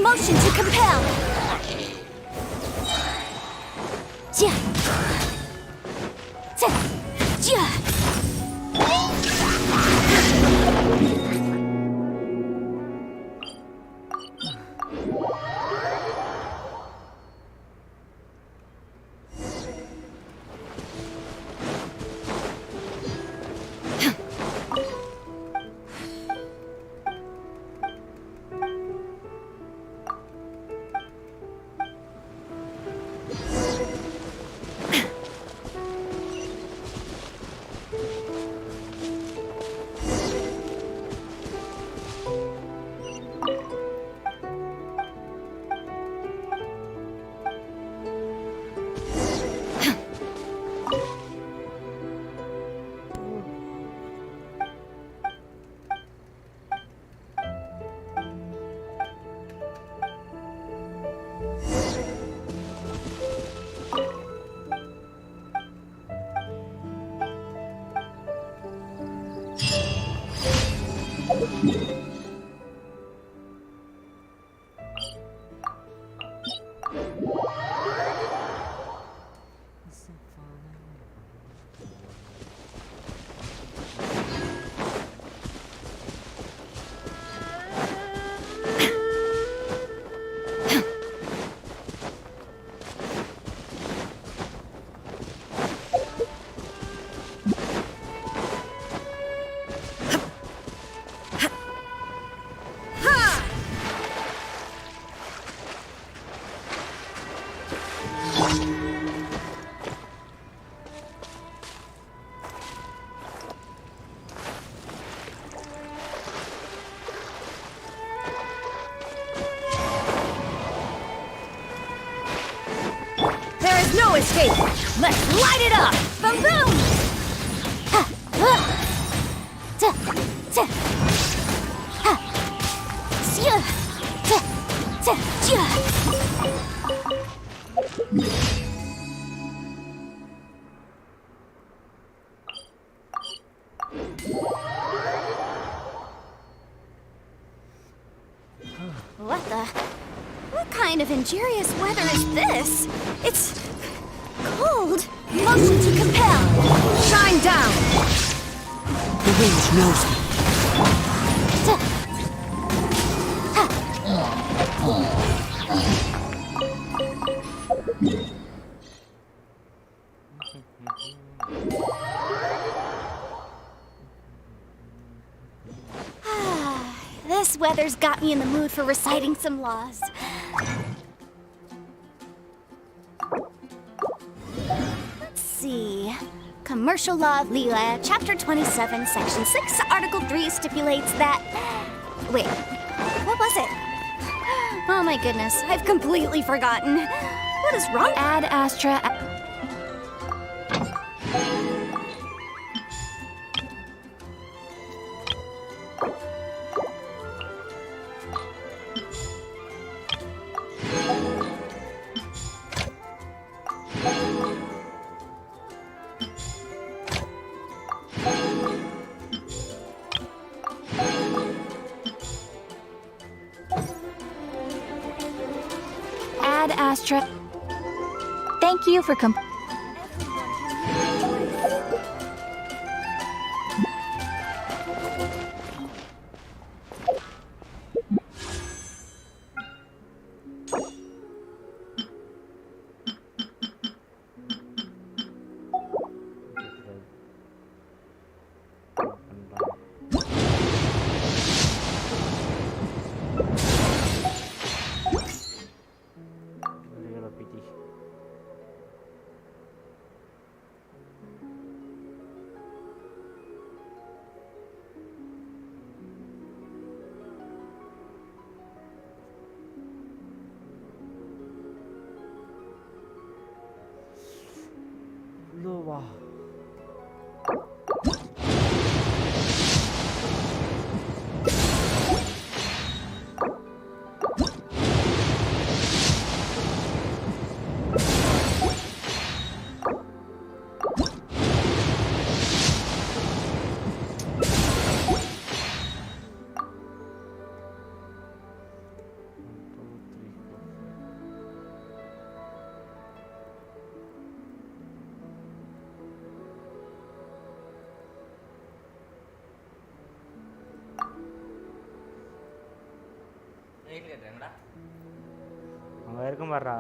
Motion to compel. Ja. Ja. Ja. No escape! Let's light it up! Boom boom! Ha! Ta! Ta! Ha! Sia! Ta! Ta! Ja! What the? What kind of injurious weather is this? It's cold. Motion to compel. Shine down. The wind knows me. This weather's got me in the mood for reciting some laws. Let's see. Commercial Law of Leela, Chapter 27, Section 6, Article 3 stipulates that... Wait, what was it? Oh my goodness, I've completely forgotten. What is wrong? Ad Astra... Ad Astra... Thank you for அங்க இருக்கும் பாருடா.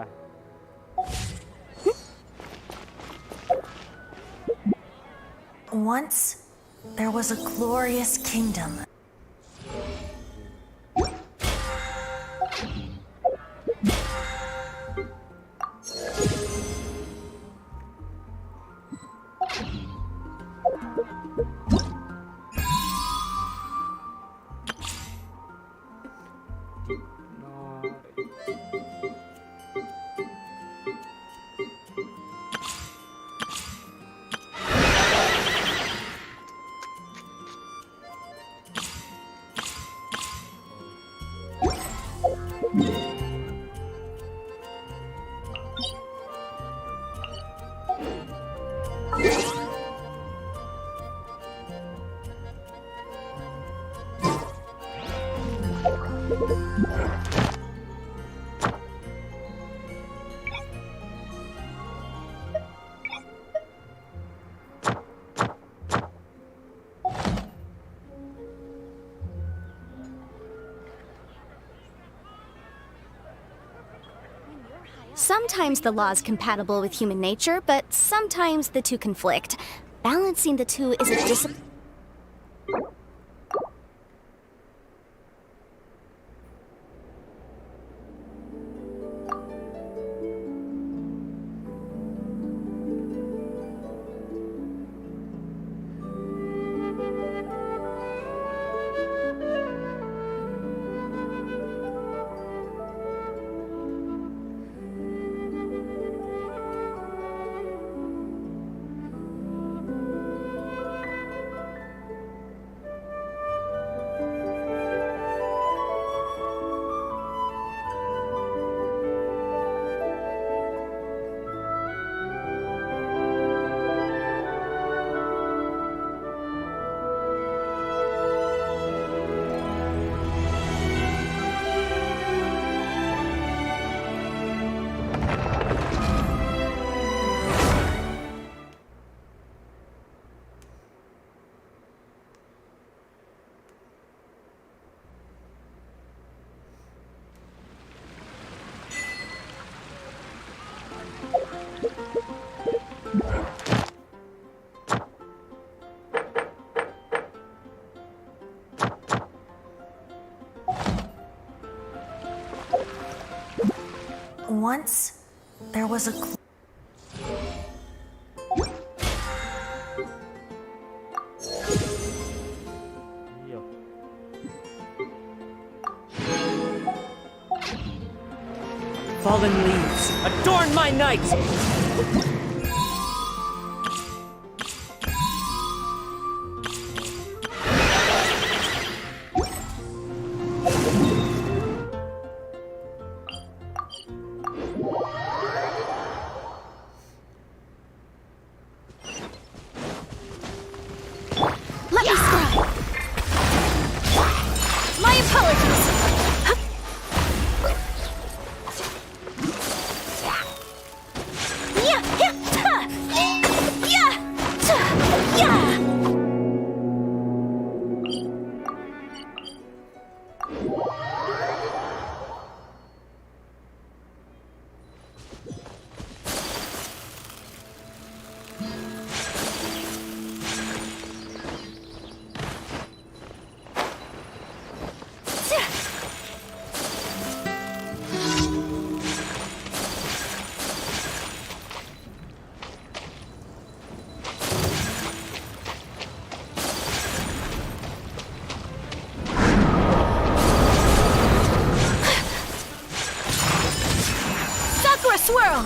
Once, there was a glorious kingdom. Sometimes the law is compatible with human nature, but sometimes the two conflict. Balancing the two is a discipline. Once, there was a ஐயோ. Fallen leaves, adorn my night! Let me scry. My apologies. Yeah, yeah, ta, yeah, ta, yeah. Sakura swirl.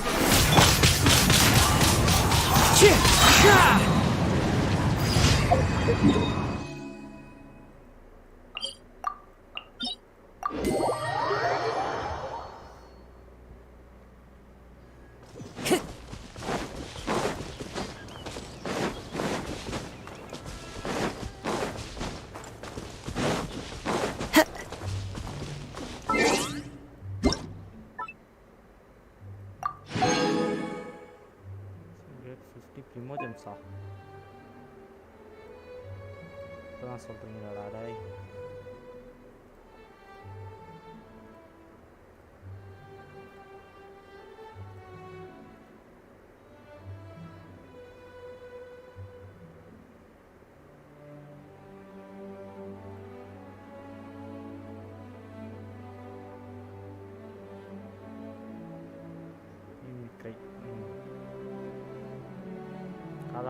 Get 50 primogems-ஆ? இப்பதான் சொல்றீங்களாடா டேய்.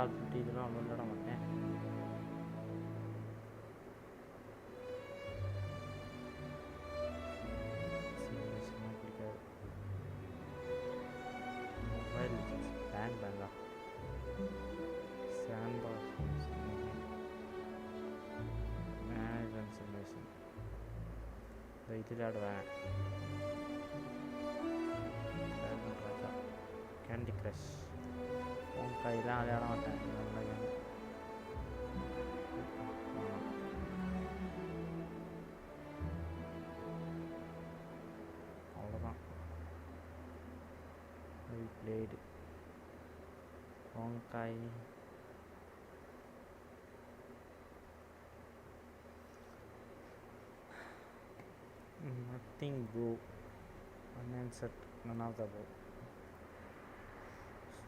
கால் பிடி இதெல்லாம் ஒன்றும் விளாட மாட்டேன். சிமுலேஷன்லாம் பிடிக்காது. Mobile bank பேங்கா sandbox management simulation இது விளையாடுவேன். ராஜா கேண்டி க்ரஷ் உன் கையெல்லாம் விளையாட மாட்டேன். நல்ல கேம். அவ்வளோதான். பிளேடு உங்காய் nothing bro, unanswered, none of the above.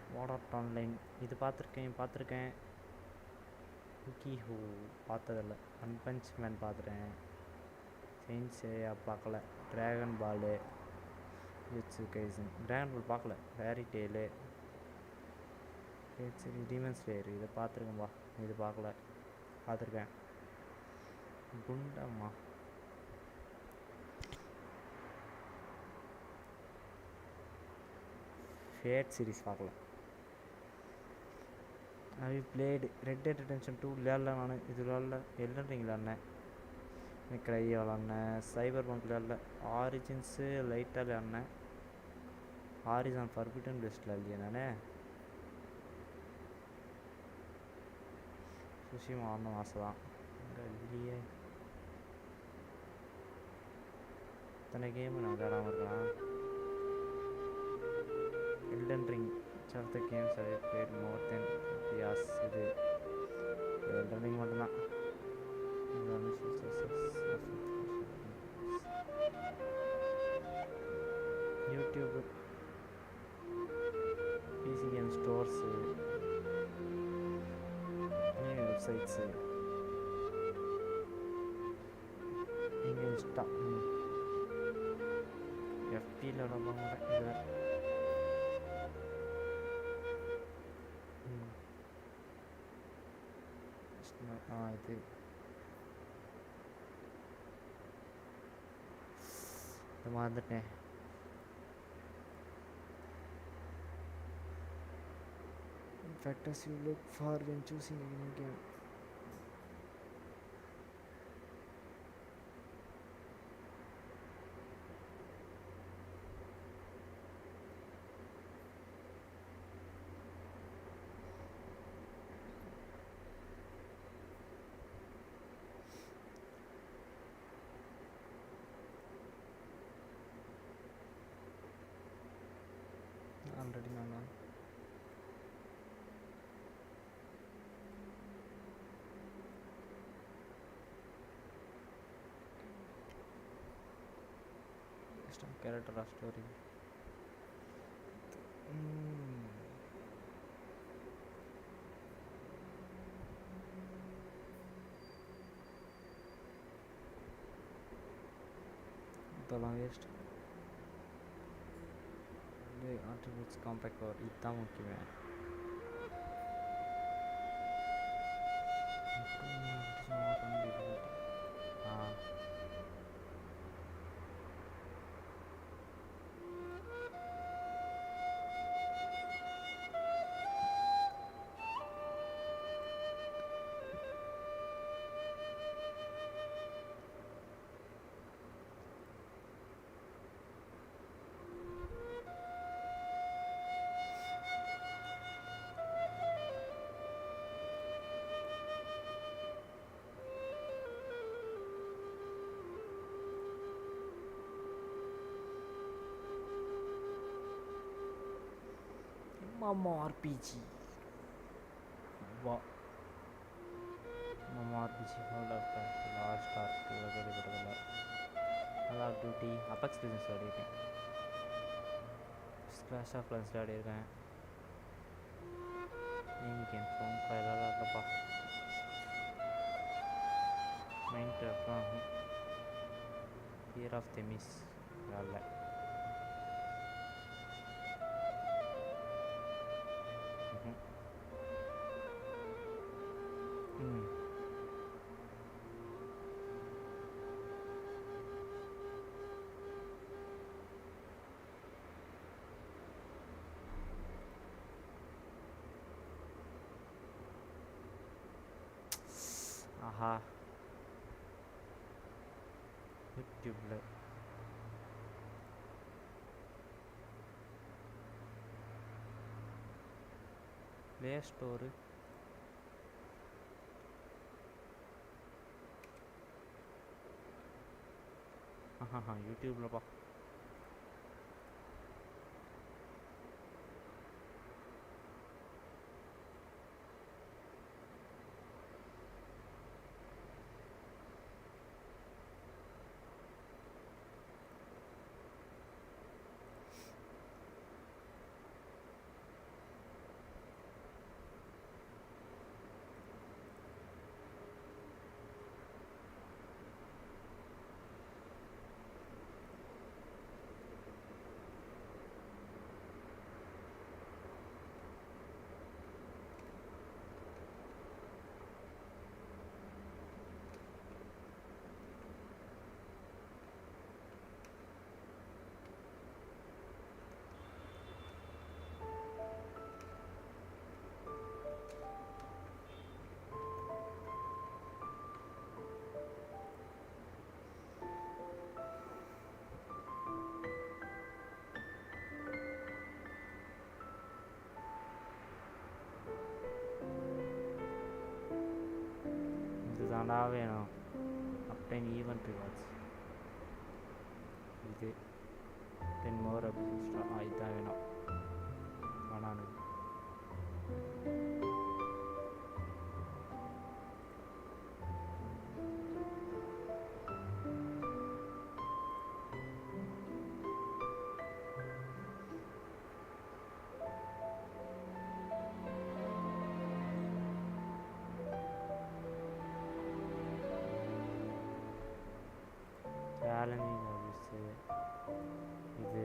Sword Art Online இது பார்த்துருக்கேன். விக்கி ஹூ பார்த்ததில்ல. ஒன் பஞ்ச் மேன் பார்த்துட்டேன். செயின்ட் சேயா பார்க்கல. Dragon ball Jujutsu Kaisen dragon ball பார்க்கல. ஃபேரி டெய்லு சரி டீமன் ஸ்லேயர் இதை பார்த்துருக்கேன்பா. இது பார்த்துருக்கேன். குண்டம்மா ஃபேட் சீரிஸ் பார்க்கல. I played red dead redemption 2 விளையாடல. நான் இது விளையாடல. எல்டன் ரிங் விளையாடினேன். க்ரை விளாட்னேன். சைபர் பங்க் விளையாடல. ஆரிஜின்ஸு லைட்டாக விளையாடினேன். ஆரிஜின் ஃபர்பிட்டன் பெஸ்ட்டில் இல்லையா நானே. சுஷிமா ஆடணும் ஆசை தான். அங்கே இல்லையே. இத்தனை கேமு நான் விளையாடாமல் இருக்கலாம். Elton ring of the games I played more than 50 hours. இது எல்டன் ரிங் மட்டும்தான். YouTube PC game stores websites இங்கே இன்ஸ்டா எஃபியில் விட போகிறேன். இது இது மறந்துட்டேன். Factors you look for when choosing a new game. Already man. Just a character of story. The longest attributes compact power இதுதான் முக்கியமே. Mama RPG. Wow. Mama RPG hold up last arc கேள்விப்பட்டதில்ல. Call of Duty Apex Legends விளையாடிருக்கேன். Clash of Clans விளையாடிருக்கேன். Name game phone விளையாடலப்பா. Minecraft Fear of the Miss விளையாடல. ஆஹா யூடியூப்ல play store ஆஹா யூடியூப்லப்பா இதுதான்டா வேணும் obtained event rewards இது 10 more episodes இதுதான் வேணும் வேணானு challenging office இது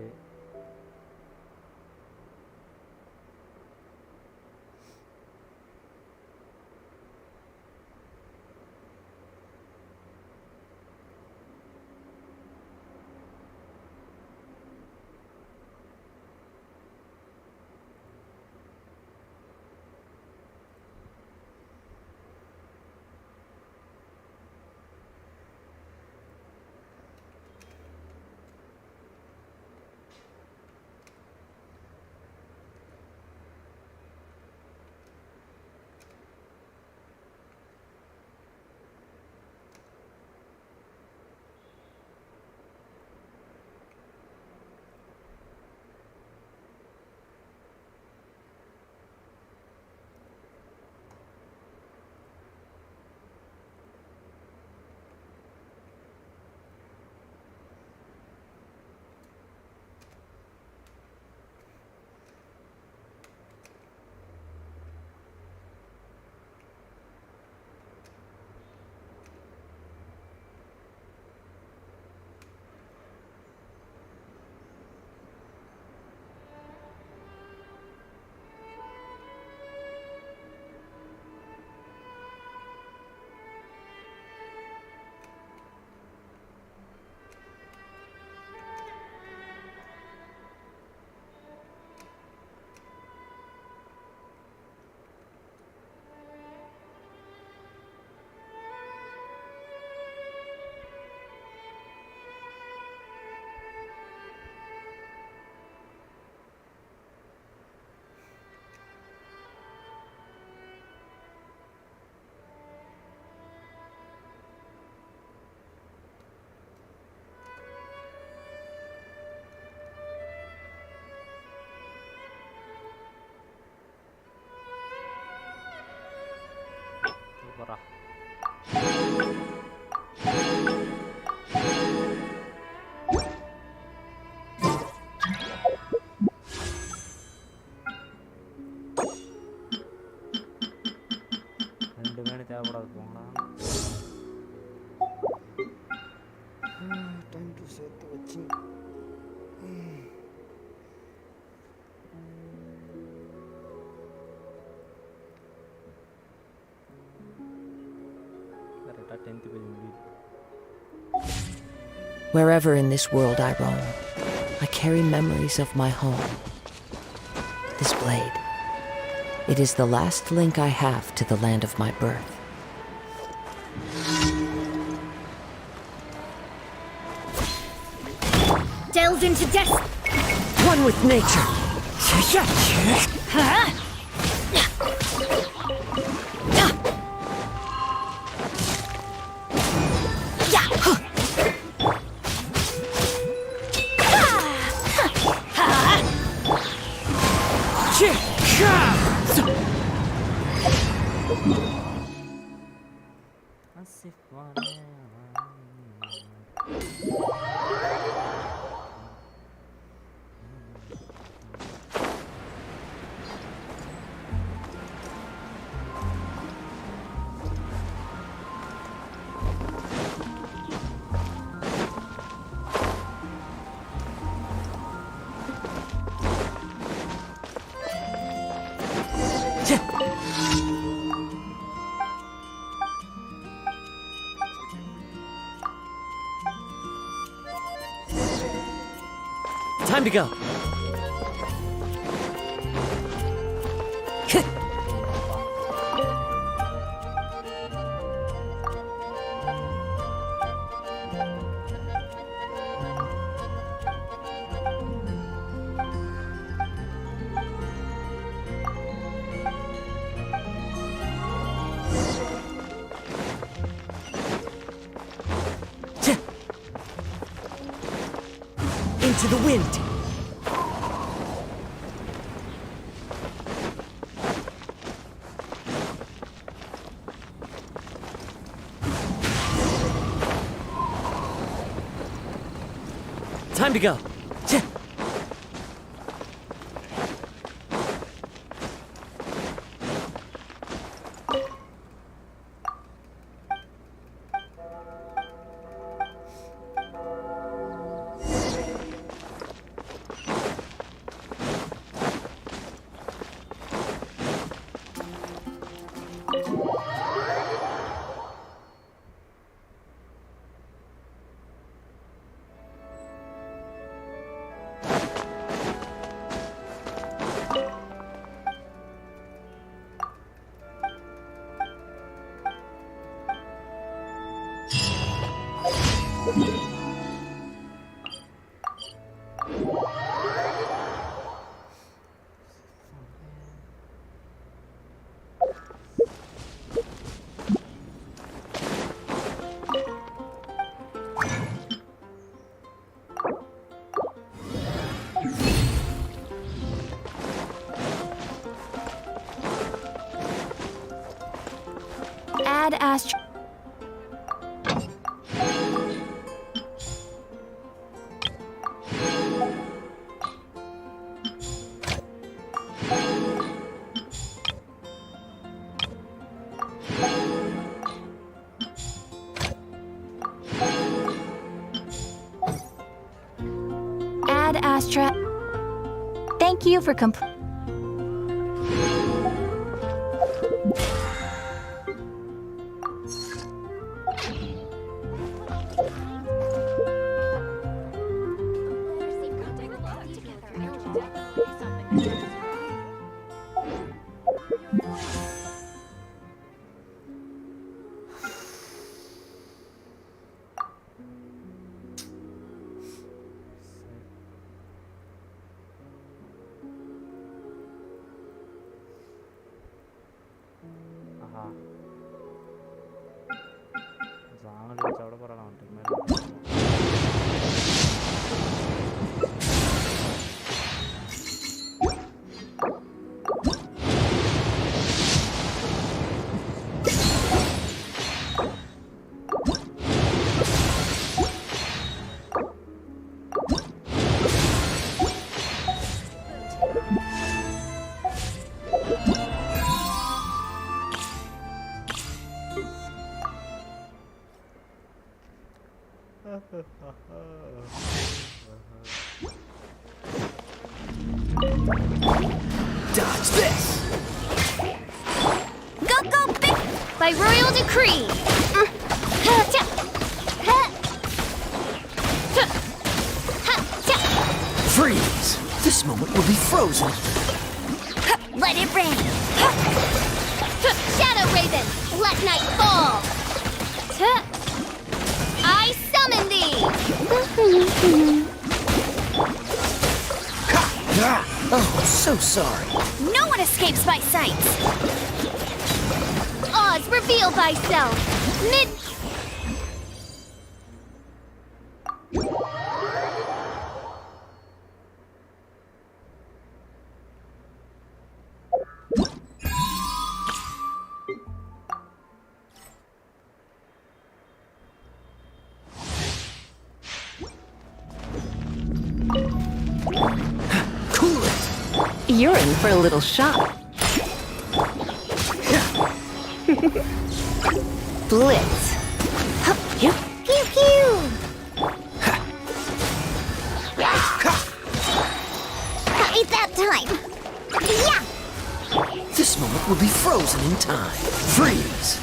சூப்பரா ரெண்டு மேனு தேவைப்படாது போங்களா டைம் டு சேர்த்து வச்சு கரெக்டாக 10th பேஜ் முடியுது. Wherever in this world I roam, I carry memories of my home. This blade, it is the last link I have to the land of my birth. delves into death. One with nature. As if one. Time to go. Into the wind. Time to go. Ad Astra. Ad Astra. Thank you for ఆహా జాంగలు చవడపరాలా ఉంటుంది మరి Dodge this! Go, go, big! By royal decree! Freeze! This moment will be frozen. Let it rain! Shadow Raven, let night fall! I summon thee! so sorry. No one escapes my sights! Oz, reveal thyself! Mid... Cool it. You're in for a little shock. Blitz. Pew pew! Right that time! Yeah! This moment will be frozen in time. Freeze.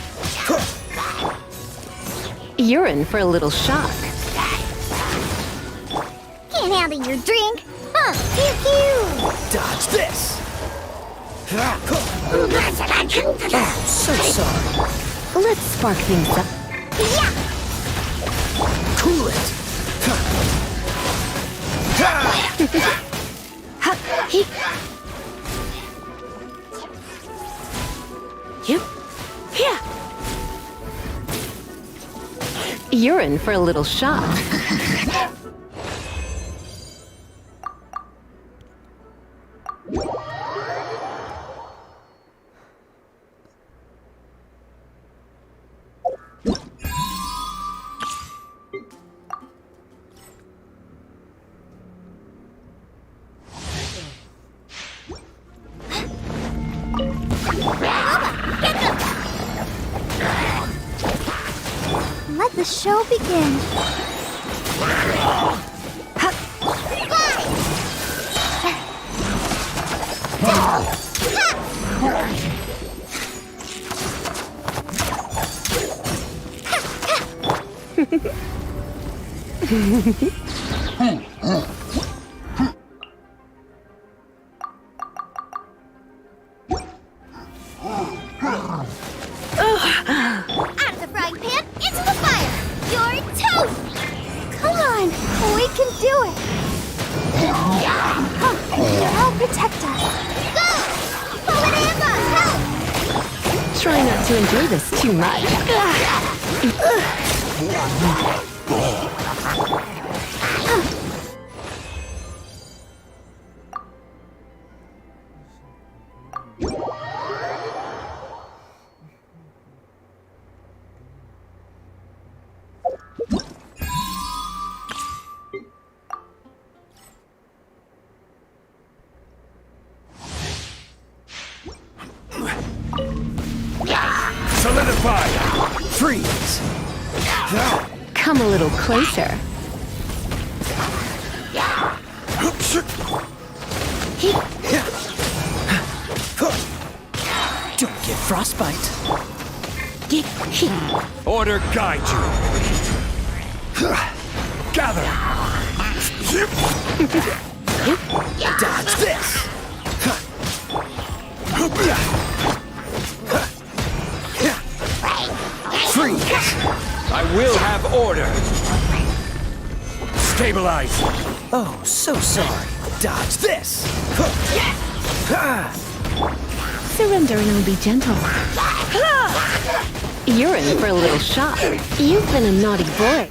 You're in for a little shock. Can't handle your drink! Huh! Pew pew! Dodge this. Oh, so sorry. Let's spark things up. Yeah! Cool it. You. Yeah. You're in for a little shock. Let the show begin. Out of the frying pan, into the fire! You're toast! Come on, we can do it! I'll protect us. Go! Polarama, help! Try not to enjoy this too much. Solidify. Freeze. Come a little closer. Don't get frostbite. Order guide you. Gather. Dodge this. Freeze. I will have order. Stabilize. Oh, so sorry. Dodge this. Surrender and I'll be gentle. You're in for a little shock. You've been a naughty boy.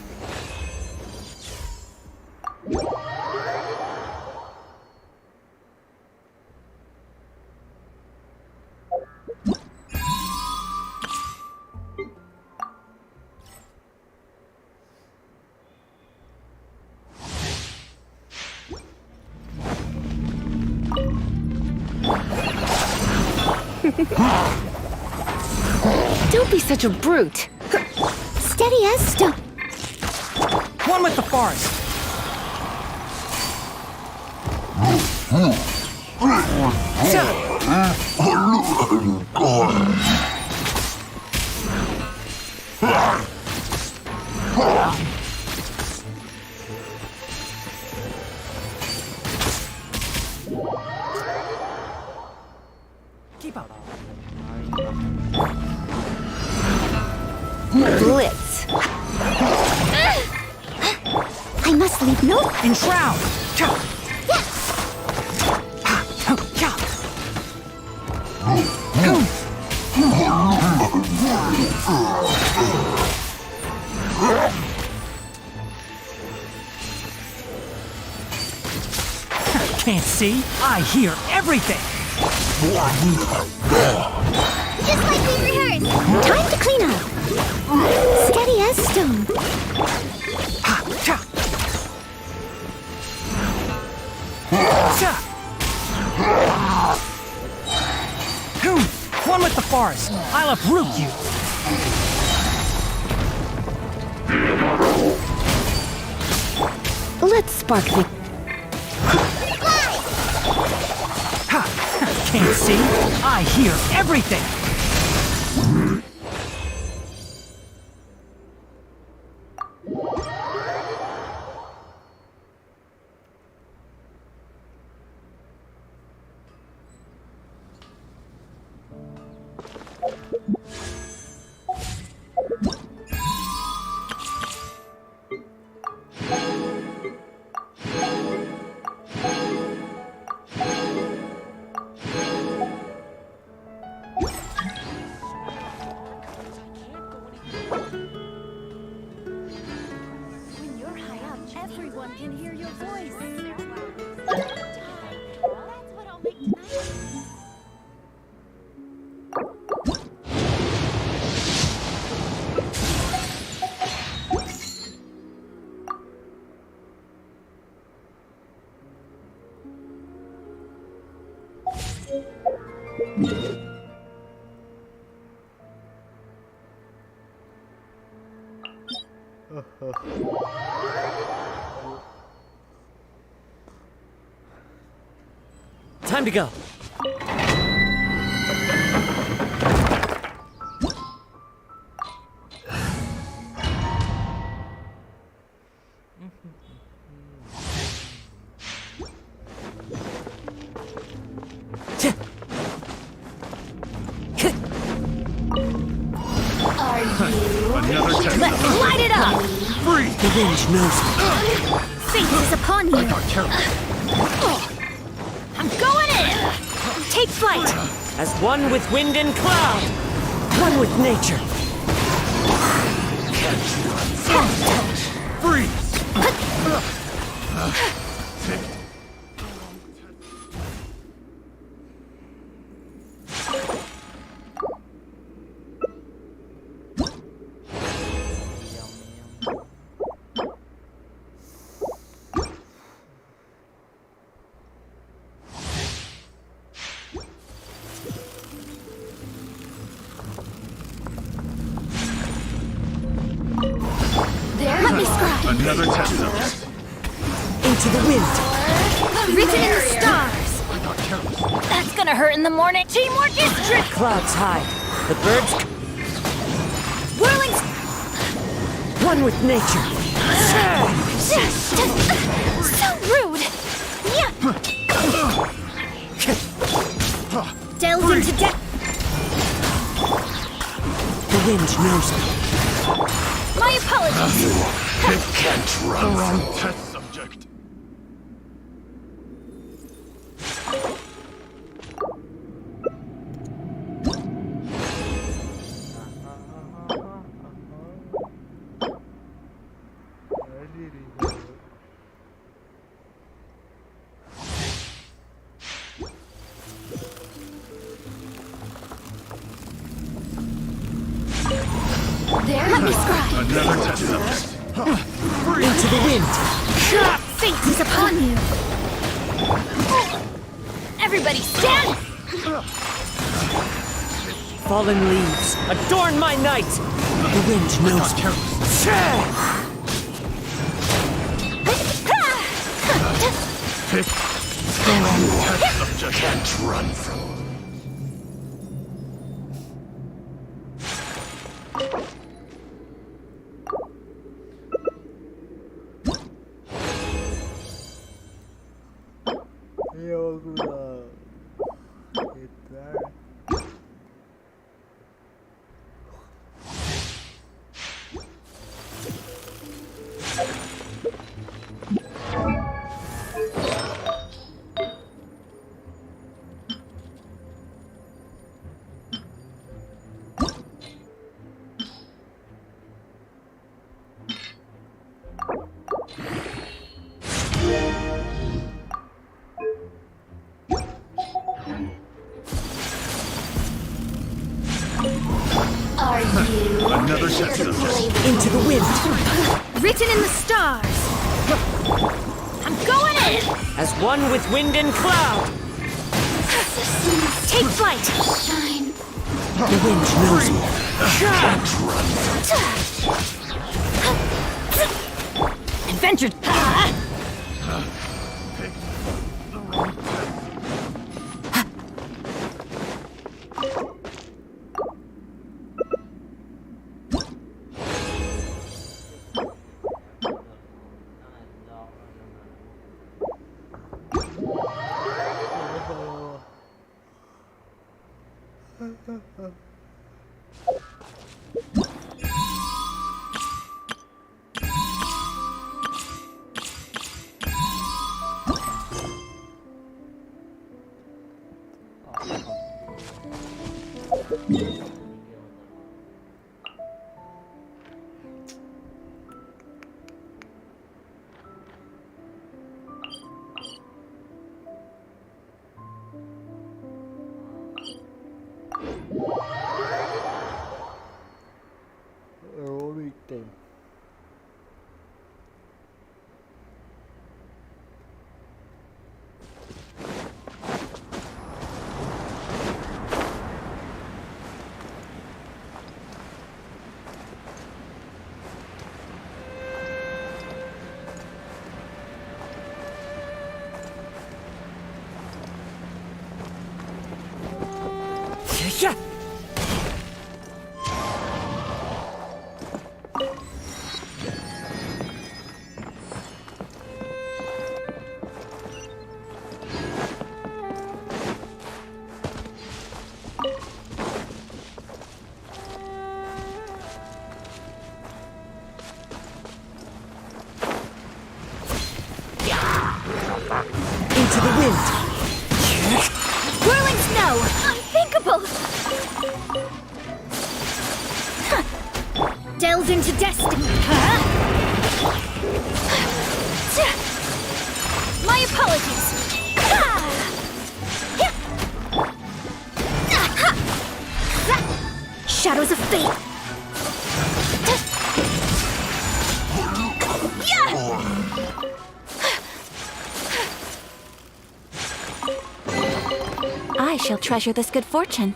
Don't be such a brute. Steady as stone. One with the forest. Keep up. Blitz. I must leave no... Enshroud. Can't see? I hear everything! Just like we rehearsed. Time to clean up. Steady as stone. Ha! Cha! Cha! One with the forest. I'll uproot you. Let's spark the... Ha! Can't see? I hear everything! When you're high up, everyone can hear your voice. That's what I'll make tonight. Time to go. Another test. Let's light it up! Freeze! The wind knows me. Fate is upon you. I'm going in! Take flight! As one with wind and cloud. One with nature. Freeze! Let me scribe! Another test subject. Into the wind. Written in the stars! That's gonna hurt in the morning! Teamwork is trick! Clouds hide. The birds... Whirling... One with nature. So rude! Yeah! Delve into depth! The wind knows me. My apologies! It can't run. Test subject. There, let me scribe! Another test subject. Into the wind. Fate is upon you! Everybody stand! Fallen leaves. Adorn my night. The wind knows me. Pick the wrong test subject. Can't run from. Into the wind. Written in the stars. I'm going in. As one with wind and cloud. Take flight. The wind knows me. Adventure. Rolling time. Yeah. Into the wind. Whirling snow. Unthinkable. Delves into destiny. My apologies. Shadows of fate. I shall treasure this good fortune.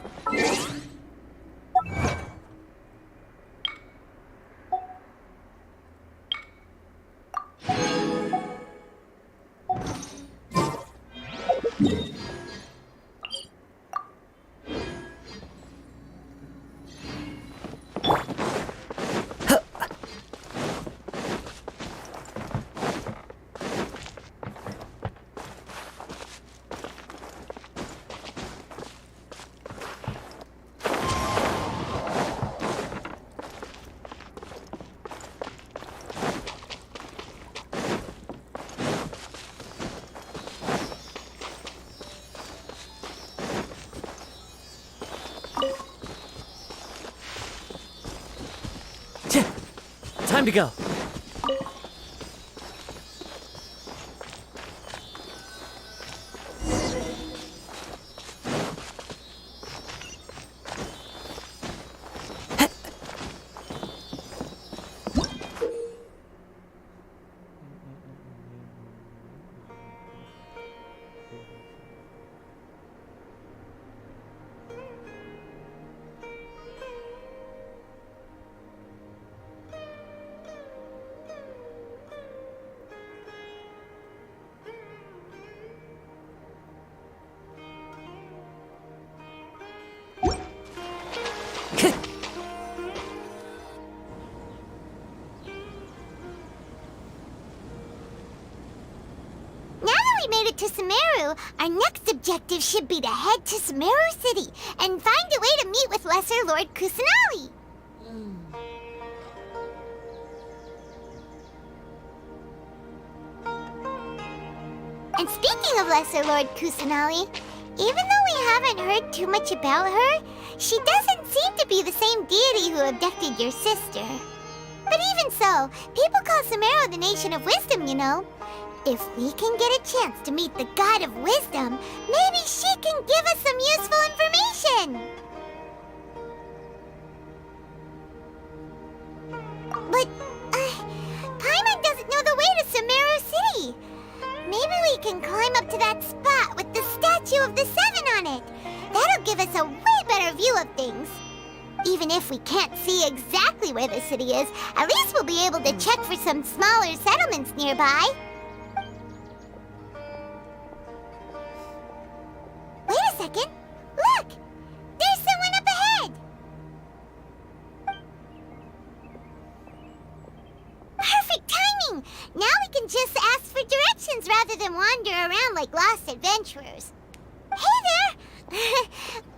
Time to go. To Sumeru, our next objective should be to head to Sumeru City and find a way to meet with Lesser Lord Kusanali. And speaking of Lesser Lord Kusanali, even though we haven't heard too much about her, she doesn't seem to be the same deity who abducted your sister. But even so, people call Sumeru the Nation of Wisdom, you know. If we can get a chance to meet the God of Wisdom, maybe she can give us some useful information. But, Paimon doesn't know the way to Sumeru City. Maybe we can climb up to that spot with the statue of the Seven on it. That'll give us a way better view of things. Even if we can't see exactly where the city is, at least we'll be able to check for some smaller settlements nearby. Wait a second. Look! There's someone up ahead! Perfect timing! Now we can just ask for directions rather than wander around like lost adventurers. Hey there!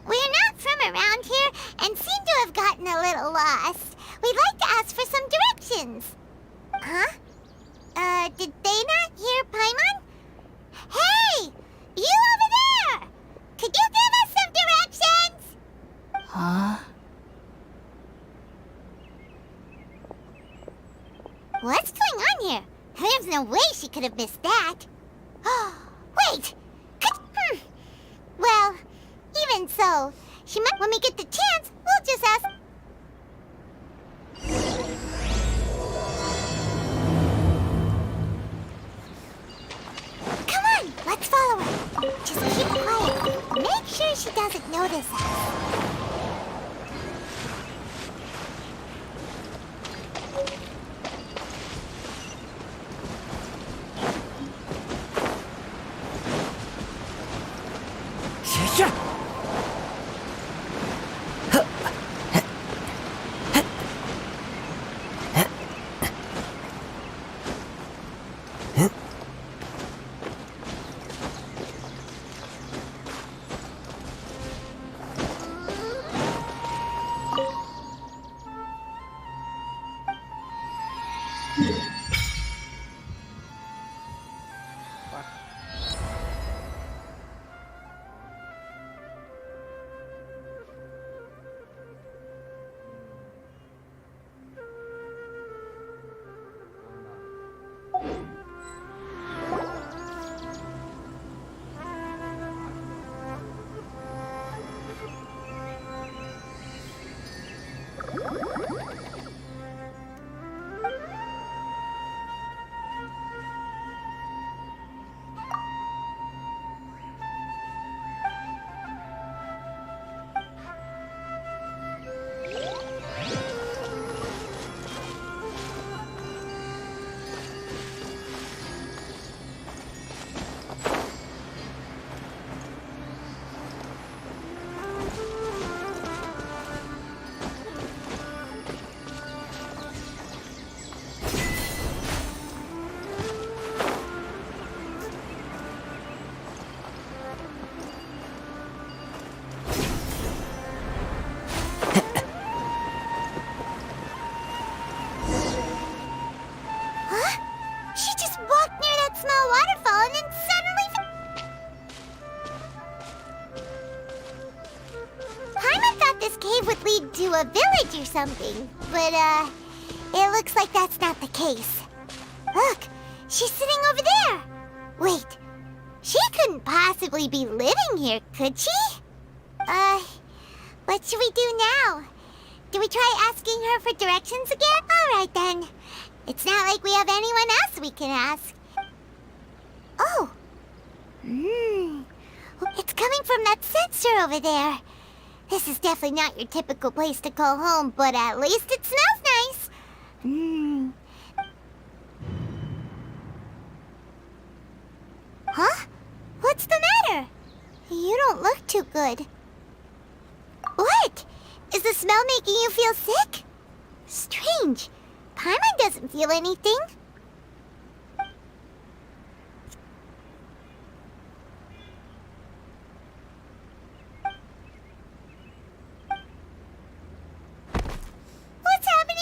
We're not from around here and seem to have gotten a little lost. We'd like to ask for some directions. Huh? Did they not hear Paimon? Hey! You over there! Could you give us some directions? Huh? What's going on here? There's no way she could have missed that. Wait! Well, even so, she might. When we get the chance, we'll just ask. Come on, let's follow her. Just keep quiet. Make sure she doesn't notice us. To a village or something, but it looks like that's not the case. Look, she's sitting over there. Wait, she couldn't possibly be living here, could she? What should we do now? Do we try asking her for directions again? All right then. It's not like we have anyone else we can ask. Oh. It's coming from that sensor over there. This is definitely not your typical place to call home, but at least it smells nice. Huh? What's the matter? You don't look too good. What? Is the smell making you feel sick? Strange. Paimon doesn't feel anything. What's happening?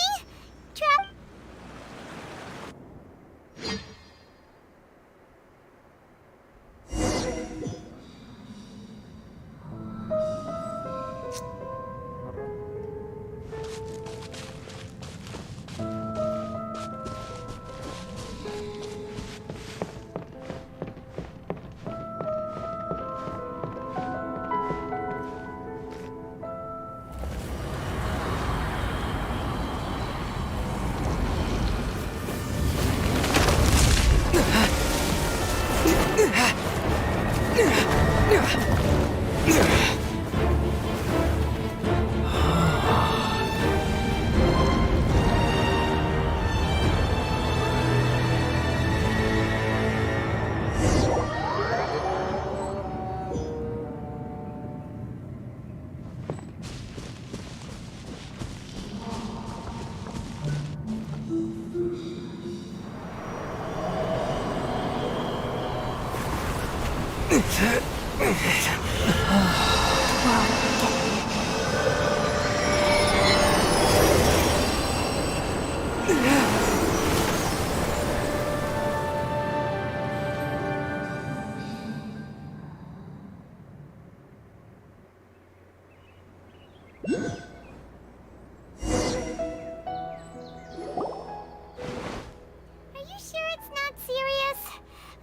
Are you sure it's not serious?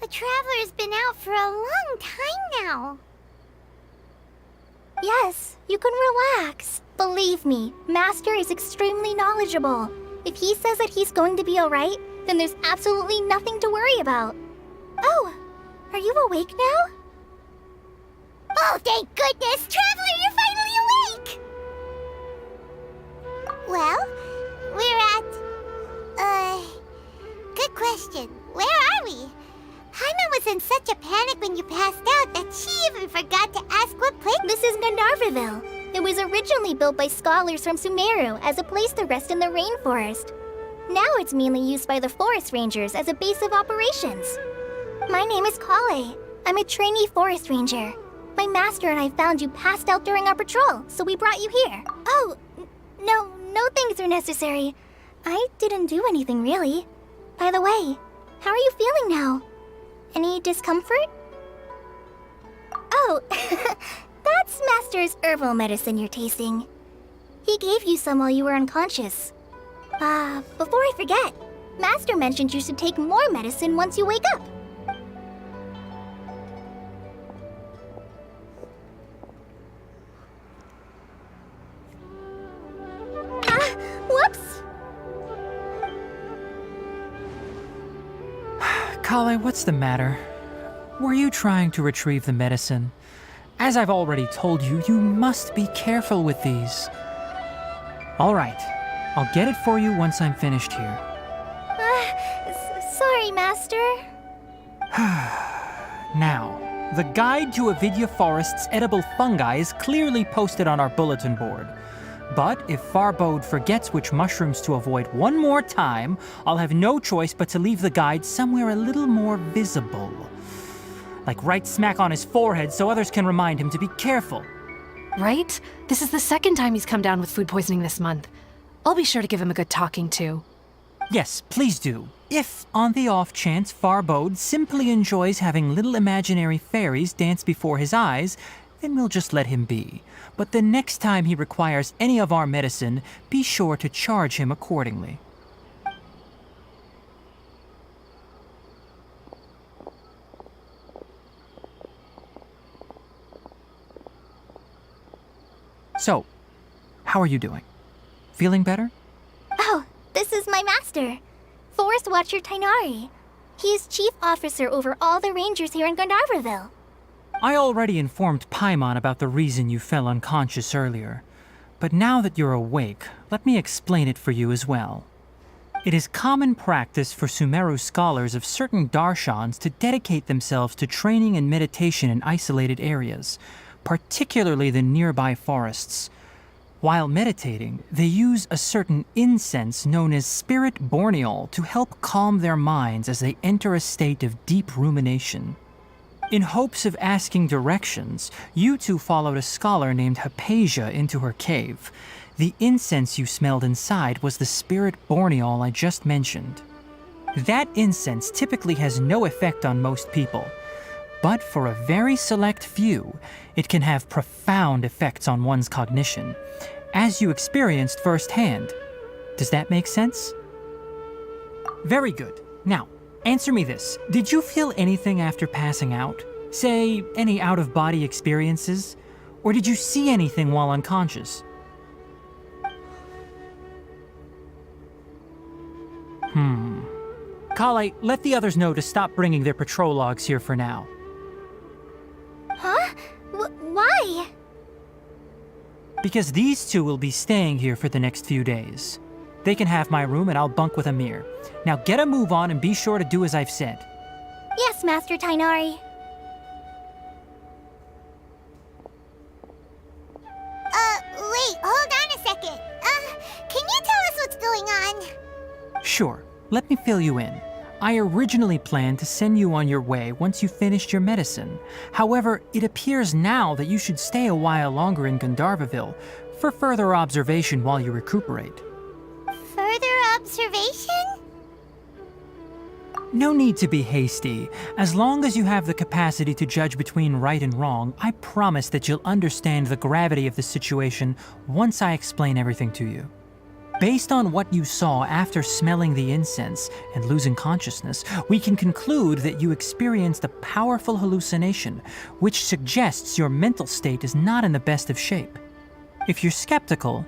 The Traveler's been out for a long time now. Yes, you can relax. Believe me, Master is extremely knowledgeable. If he says that he's going to be alright, then there's absolutely nothing to worry about. Oh, are you awake now? Oh, thank goodness! Traveler, you're finally awake! Well, we're at... Good question. Where are we? Paimon was in such a panic when you passed out that she even forgot to ask what place... This is Gandharvaville. It was originally built by scholars from Sumeru as a place to rest in the rainforest. Now it's mainly used by the forest rangers as a base of operations. My name is Kale. I'm a trainee forest ranger. My master and I found you passed out during our patrol, so we brought you here. Oh, no things are necessary. I didn't do anything really. By the way, how are you feeling now? Any discomfort? Oh, that's Master's herbal medicine you're tasting. He gave you some while you were unconscious. Before I forget, Master mentioned you should take more medicine once you wake up. Whoops! Kale, what's the matter? Were you trying to retrieve the medicine? As I've already told you, you must be careful with these. All right, I'll get it for you once I'm finished here. Sorry, Master. Now, the guide to Avidya Forest's edible fungi is clearly posted on our bulletin board. But if Farbode forgets which mushrooms to avoid one more time, I'll have no choice but to leave the guide somewhere a little more visible. Like right smack on his forehead so others can remind him to be careful. Right? This is the second time he's come down with food poisoning this month. I'll be sure to give him a good talking to. Yes, please do. If, on the off chance, Farbode simply enjoys having little imaginary fairies dance before his eyes, then we'll just let him be. But the next time he requires any of our medicine, be sure to charge him accordingly. So, how are you doing? Feeling better? Oh, this is my master, Forest Watcher Tainari. He is chief officer over all the rangers here in Gandharvaville. I already informed Paimon about the reason you fell unconscious earlier. But now that you're awake, let me explain it for you as well. It is common practice for Sumeru scholars of certain darshans to dedicate themselves to training and meditation in isolated areas, particularly the nearby forests. While meditating, they use a certain incense known as spirit borneol to help calm their minds as they enter a state of deep rumination. In hopes of asking directions, you two followed a scholar named Hypatia into her cave. The incense you smelled inside was the spirit borneol I just mentioned. That incense typically has no effect on most people, but for a very select few, it can have profound effects on one's cognition, as you experienced firsthand. Does that make sense? Very good. Now, answer me this. Did you feel anything after passing out? Say, any out-of-body experiences? Or did you see anything while unconscious? Kale, let the others know to stop bringing their patrol logs here for now. Why? Because these two will be staying here for the next few days. They can have my room and I'll bunk with Amir. Now get a move on and be sure to do as I've said. Yes, Master Tainari. Wait, hold on a second. Can you tell us what's going on? Sure, let me fill you in. I originally planned to send you on your way once you finished your medicine. However, it appears now that you should stay a while longer in Gandharvaville for further observation while you recuperate. Further observation? No need to be hasty. As long as you have the capacity to judge between right and wrong, I promise that you'll understand the gravity of the situation once I explain everything to you. Based on what you saw after smelling the incense and losing consciousness, we can conclude that you experienced a powerful hallucination, which suggests your mental state is not in the best of shape. If you're skeptical,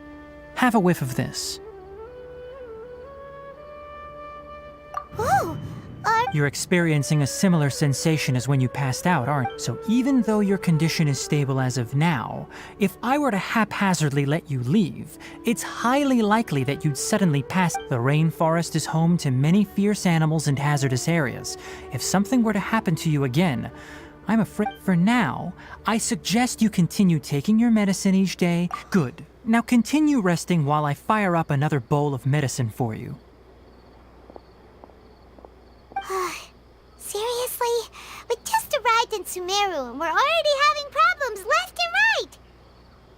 have a whiff of this. Ooh, You're experiencing a similar sensation as when you passed out, aren't you? So even though your condition is stable as of now, if I were to haphazardly let you leave, it's highly likely that you'd suddenly pass. The rainforest is home to many fierce animals and hazardous areas. If something were to happen to you again, I'm afraid for now, I suggest you continue taking your medicine each day. Good. Now continue resting while I fire up another bowl of medicine for you. seriously? We just arrived in Sumeru and we're already having problems left and right!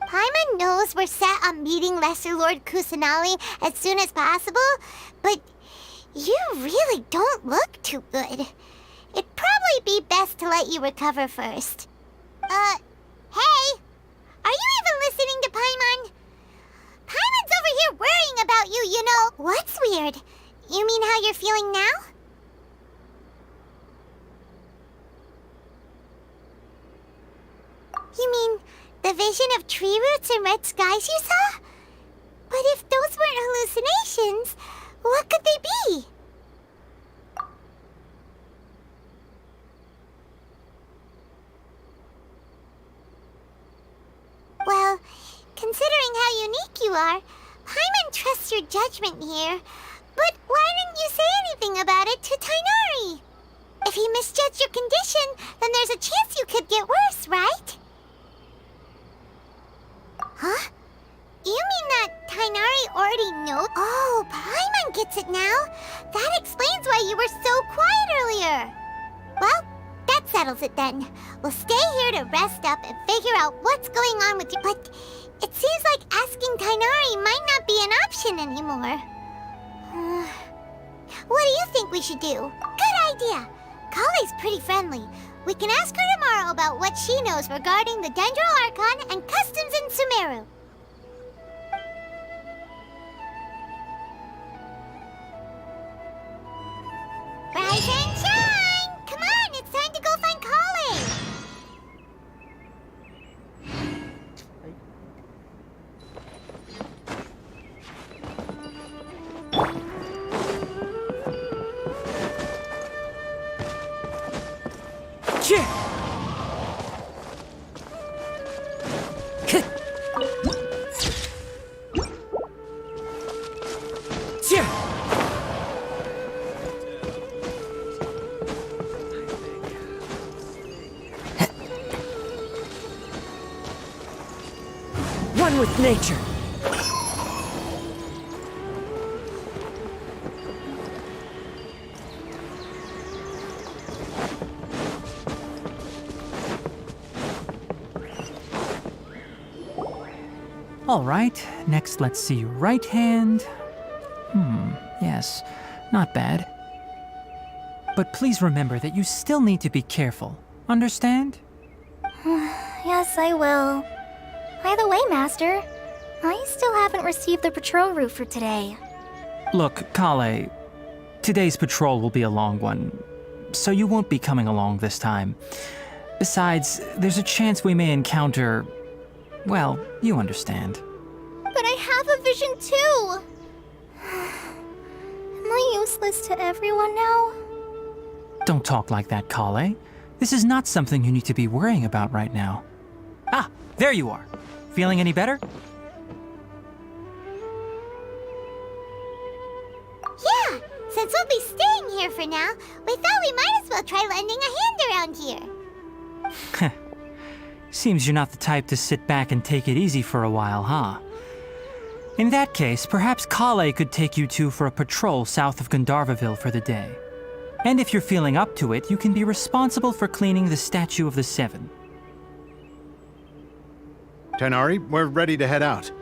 Paimon knows we're set on meeting Lesser Lord Kusanali as soon as possible, but you really don't look too good. It'd probably be best to let you recover first. Hey! Are you even listening to Paimon? Paimon's over here worrying about you, you know. What's weird? You mean how you're feeling now? You mean the vision of tree roots and red skies you saw? But if those weren't hallucinations, what could they be? Well, considering how unique you are, Paimon trusts your judgment here. But why didn't you say anything about it to Tainari? If he misjudged your condition, then there's a chance you could get worse, right? Huh? You mean that Tainari already knows? Oh, Paimon gets it now. That explains why you were so quiet earlier. Well, that settles it then. We'll stay here to rest up and figure out what's going on with you. But it seems like asking Tainari might not be an option anymore. What do you think we should do? Good idea. Kale's pretty friendly. We can ask her tomorrow about what she knows regarding the Dendro Archon and customs in Sumeru. Rise and shine! Come on, it's time to go find Kale! One with nature. All right, next let's see right hand. Yes, not bad. But please remember that you still need to be careful. Understand? Yes, I will. By the way, Master, I still haven't received the patrol route for today. Look, Kale, today's patrol will be a long one, so you won't be coming along this time. Besides, there's a chance we may encounter... well, you understand. But I have a vision too! Am I useless to everyone now? Don't talk like that, Kale. This is not something you need to be worrying about right now. Ah, There you are. Feeling any better? Yeah, since we'll be staying here for now, we thought we might as well try lending a hand around here. Seems you're not the type to sit back and take it easy for a while, huh? In that case, perhaps Kale could take you two for a patrol south of Gandharvaville for the day. And if you're feeling up to it, you can be responsible for cleaning the Statue of the Seven. Tighnari, we're ready to head out.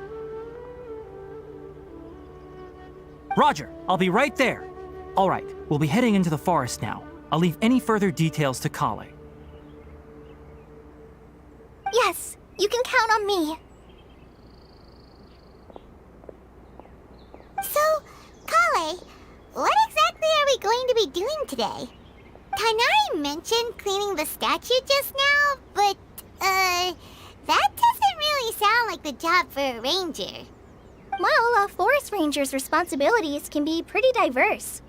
Roger, I'll be right there. All right, we'll be heading into the forest now. I'll leave any further details to Kale. Yes, you can count on me. So, Kale, what exactly are we going to be doing today? Tighnari mentioned cleaning the statue just now, but, that doesn't really sound like the job for a ranger. Well, a forest ranger's responsibilities can be pretty diverse.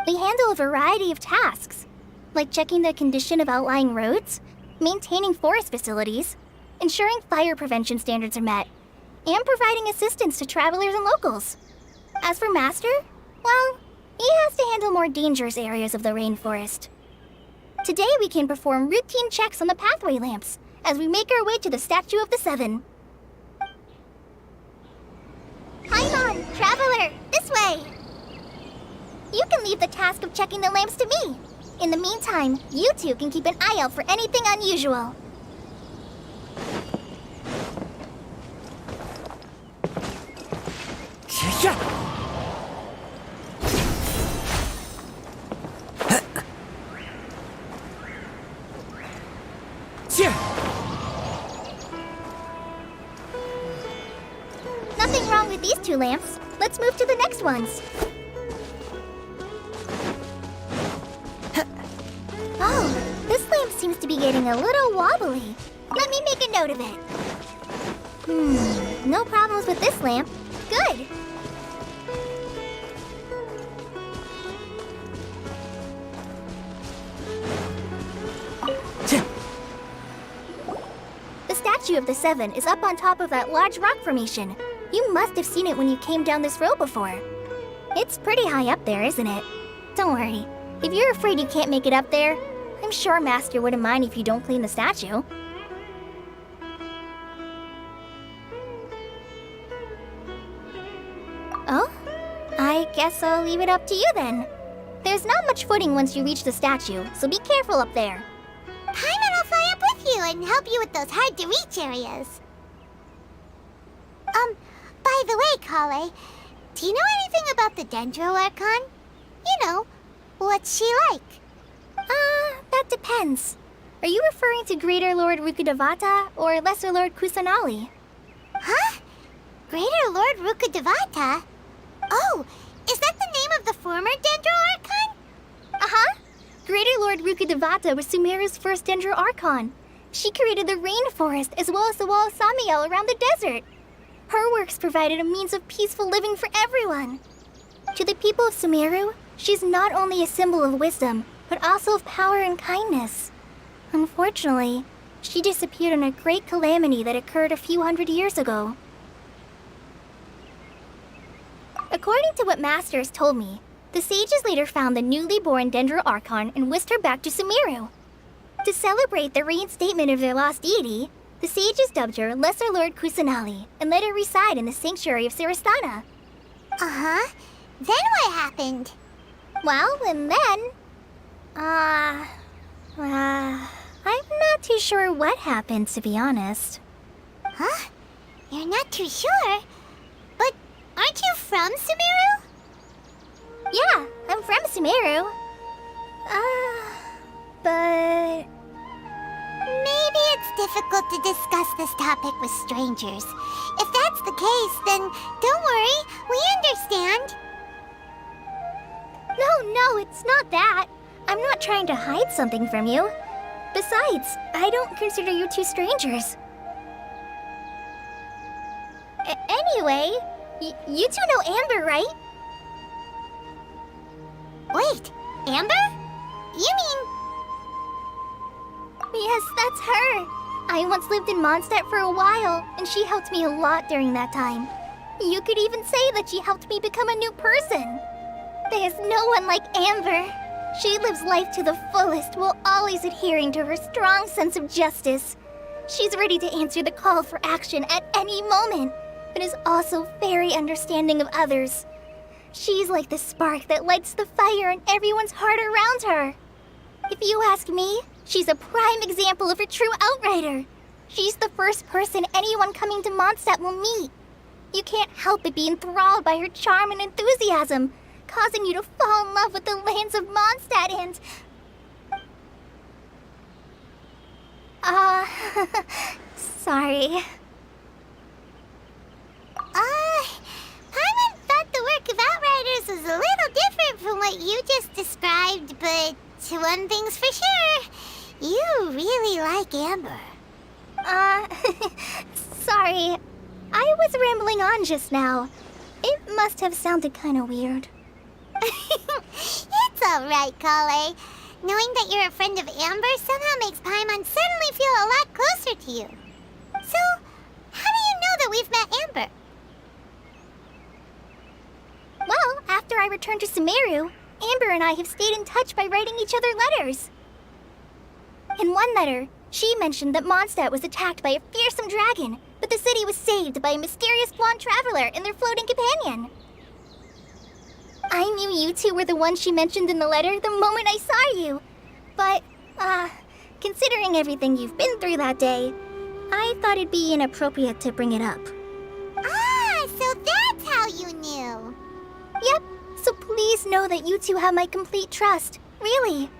They handle a variety of tasks, like checking the condition of outlying roads, maintaining forest facilities, ensuring fire prevention standards are met, and providing assistance to travelers and locals. As for Master, well, he has to handle more dangerous areas of the rainforest. Today we can perform routine checks on the pathway lamps as we make our way to the Statue of the Seven. Paimon, traveler, this way! You can leave the task of checking the lamps to me. In the meantime, you two can keep an eye out for anything unusual. Nothing wrong with these two lamps. Let's move to the next ones. Oh, this lamp seems to be getting a little wobbly. Let me make a note of it. No problems with this lamp. Good. The Statue of the Seven is up on top of that large rock formation. You must have seen it when you came down this road before. It's pretty high up there, isn't it? Don't worry. If you're afraid you can't make it up there, I'm sure Master wouldn't mind if you don't clean the statue. Oh? I guess I'll leave it up to you then. There's not much footing once you reach the statue, so be careful up there. Paimon will fly up with you and help you with those hard-to-reach areas. By the way, Kale, do you know anything about the Dendro Archon? You know, what's she like? That depends. Are you referring to Greater Lord Rukkhadevata or Lesser Lord Kusanali? Huh? Greater Lord Rukkhadevata? Oh, is that the name of the former Dendro Archon? Uh-huh. Greater Lord Rukkhadevata was Sumeru's first Dendro Archon. She created the rainforest as well as the wall of Samiel around the desert. Her works provided a means of peaceful living for everyone. To the people of Sumeru, she's not only a symbol of wisdom, but also of power and kindness. Unfortunately, she disappeared in a great calamity that occurred a few hundred years ago. According to what Master has told me, the sages later found the newly born Dendro Archon and whisked her back to Sumeru. To celebrate the reinstatement of their lost deity, the sages dubbed her Lesser Lord Kusanali and let her reside in the sanctuary of Sarastana. Uh-huh. Then what happened? Well, and then... I'm not too sure what happened, to be honest. Huh? You're not too sure? But aren't you from Sumeru? Yeah, I'm from Sumeru. But... maybe it's difficult to discuss this topic with strangers. If that's the case, then don't worry, we understand. No, it's not that. I'm not trying to hide something from you. Besides, I don't consider you two strangers. Anyway, you two know Amber, right? Wait, Amber? You mean... Yes, that's her. I once lived in Mondstadt for a while, and she helped me a lot during that time. You could even say that she helped me become a new person. There's no one like Amber. She lives life to the fullest while always adhering to her strong sense of justice. She's ready to answer the call for action at any moment, but is also very understanding of others. She's like the spark that lights the fire in everyone's heart around her. If you ask me, she's a prime example of a true outrider. She's the first person anyone coming to Mondstadt will meet. You can't help but be enthralled by her charm and enthusiasm, causing you to fall in love with the lands of Mondstadt and... sorry. Paimon thought the work of Outriders was a little different from what you just described, but one thing's for sure. You really like Amber. Sorry. I was rambling on just now. It must have sounded kind of weird. It's alright, Kale. Knowing that you're a friend of Amber somehow makes Paimon suddenly feel a lot closer to you. So, how do you know that we've met Amber? Well, after I returned to Sumeru, Amber and I have stayed in touch by writing each other letters. In one letter, she mentioned that Mondstadt was attacked by a fearsome dragon, but the city was saved by a mysterious blonde traveler and their floating companion. I knew you two were the ones she mentioned in the letter the moment I saw you. But, considering everything you've been through that day, I thought it'd be inappropriate to bring it up. Ah, so that's how you knew. Yep, so please know that you two have my complete trust. Really.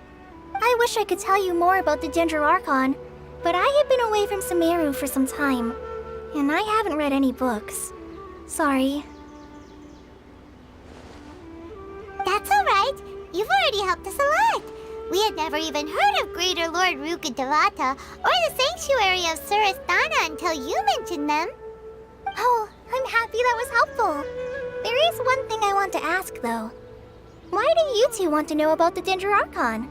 I wish I could tell you more about the Ginger Archon, but I have been away from Sumeru for some time, and I haven't read any books. Sorry. That's alright. You've already helped us a lot. We had never even heard of Greater Lord Ruka Devata or the Sanctuary of Surasthana until you mentioned them. Oh, I'm happy that was helpful. There is one thing I want to ask, though. Why do you two want to know about the Ginger Archon?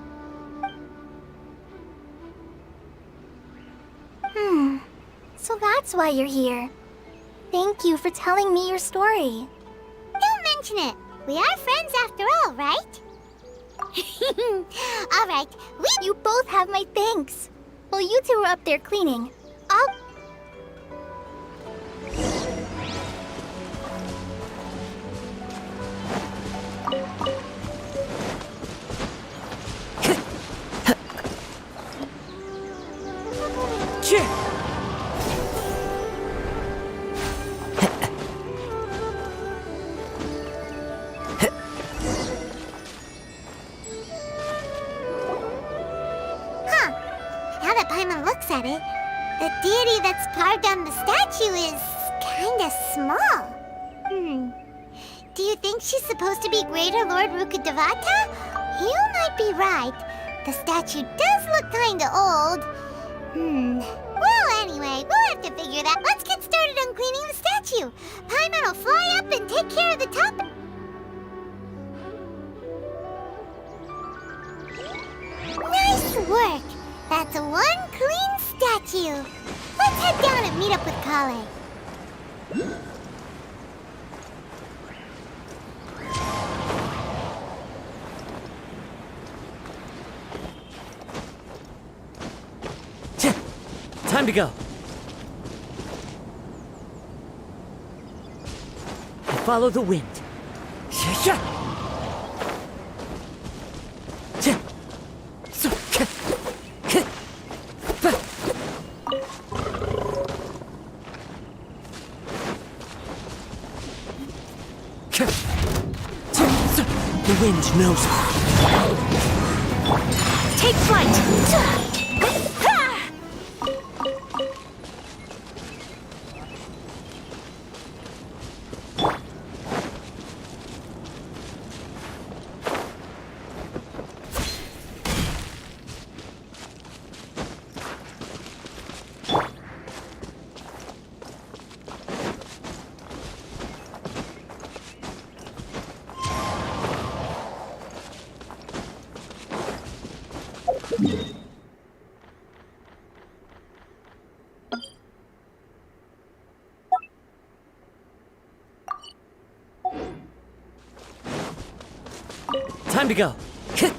So that's why you're here. Thank you for telling me your story. Don't mention it. We are friends after all, right? Alright, You both have my thanks. While you two are up there cleaning, I'll... Now that Paimon looks at it, the deity that's carved on the statue is kinda small. Do you think she's supposed to be Greater Lord Ruka Devata? You might be right. The statue does look kinda old. Well, anyway, we'll have to figure that. Let's get started on cleaning the statue. Paimon will fly up and take care of the top. Nice work! That's one clean statue. Let's head down and meet up with Kale. Time to go. Follow the wind. The wind knows it. Take flight! Time to go. Kale,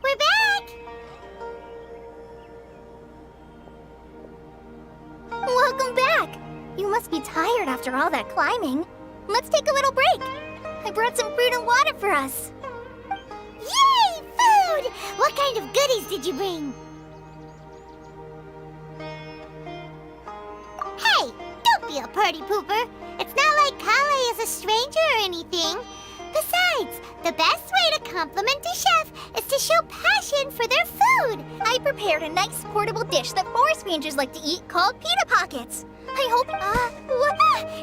we're back! Welcome back! You must be tired after all that climbing. Let's take a little break. I brought some fruit and water for us. Yay, food! What kind of goodies did you bring? Hey, don't be a party pooper. It's not like Kale is a stranger or anything. Besides, the best way to compliment a chef is to show passion for their food. I prepared a nice portable dish that forest rangers like to eat called pita pockets. I hope...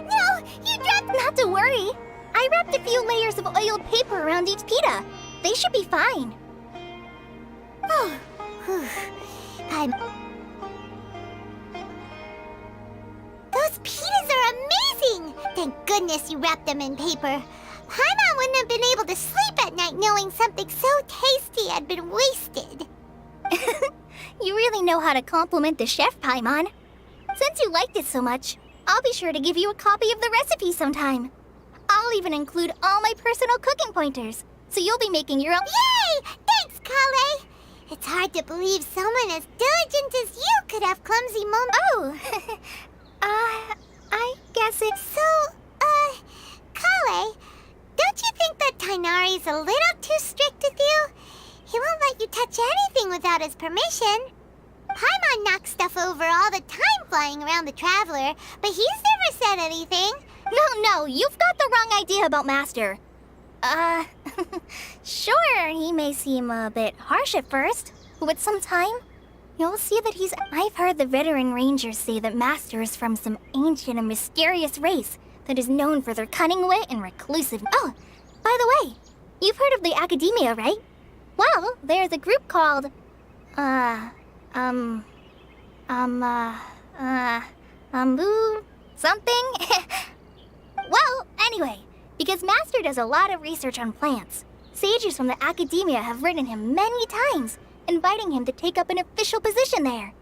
No, you dropped... Not to worry. I wrapped a few layers of oiled paper around each pita. They should be fine. Oh, whew. Those pitas are amazing! Thank goodness you wrapped them in paper. Paimon wouldn't have been able to sleep at night knowing something so tasty had been wasted. You really know how to compliment the chef, Paimon. Since you liked it so much, I'll be sure to give you a copy of the recipe sometime. I'll even include all my personal cooking pointers, so you'll be making your own... Yay! Thanks, Kale! It's hard to believe someone as diligent as you could have clumsy moments. Oh, I guess it's... So, Kale, don't you think that Tainari's a little too strict with you? He won't let you touch anything without his permission. Paimon knocks stuff over all the time flying around the Traveler, but he's never said anything. No, you've got the wrong idea about Master. Sure, he may seem a bit harsh at first, but with some time, you'll see that he's... I've heard the veteran rangers say that Master is from some ancient and mysterious race that is known for their cunning wit and reclusive... Oh, by the way, you've heard of the Academia, right? Well, there's a group called... something? Well, anyway, because Master does a lot of research on plants, sages from the Academia have written him many times, inviting him to take up an official position there.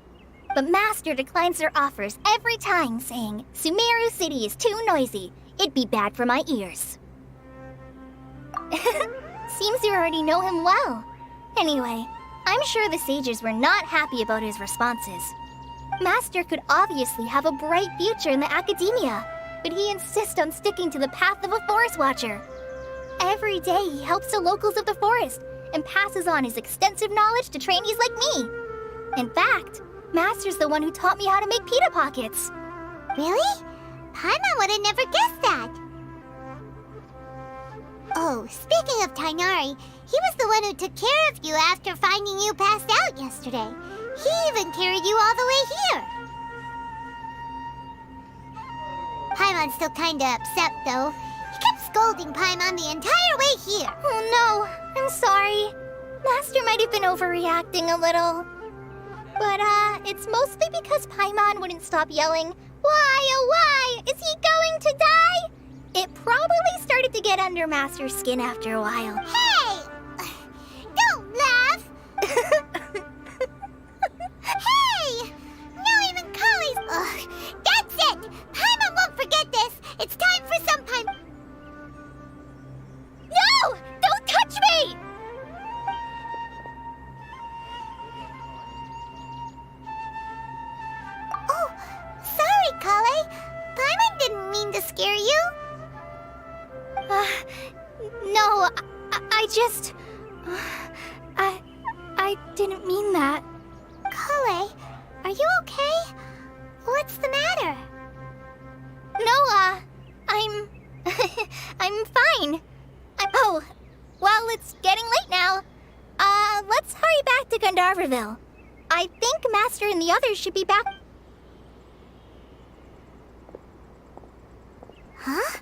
But Master declines their offers every time, saying, Sumeru City is too noisy. It'd be bad for my ears. Seems you already know him well. Anyway, I'm sure the sages were not happy about his responses. Master could obviously have a bright future in the Academia, but he insists on sticking to the path of a forest watcher. Every day he helps the locals of the forest and passes on his extensive knowledge to trainees like me. In fact, Master's the one who taught me how to make pita pockets. Really? Paimon would have never guessed that. Oh, speaking of Tainari, he was the one who took care of you after finding you passed out yesterday. He even carried you all the way here. Paimon's still kinda upset, though. He kept scolding Paimon the entire way here. Oh no, I'm sorry. Master might have been overreacting a little. But, it's mostly because Paimon wouldn't stop yelling, Why, oh why, is he going to die? It probably started to get under Master's skin after a while. Hey! Don't laugh! Hey! Now even Kale's... Ugh, that's it! Paimon won't forget this! It's time for some Paimon... No! Don't touch me! Oh, sorry, Kale. Paimon didn't mean to scare you. No, I just... I didn't mean that. Kale, are you okay? What's the matter? No, I'm... I'm fine. Oh, well, it's getting late now. Let's hurry back to Gandharvaville. I think Master and the others should be back... Huh?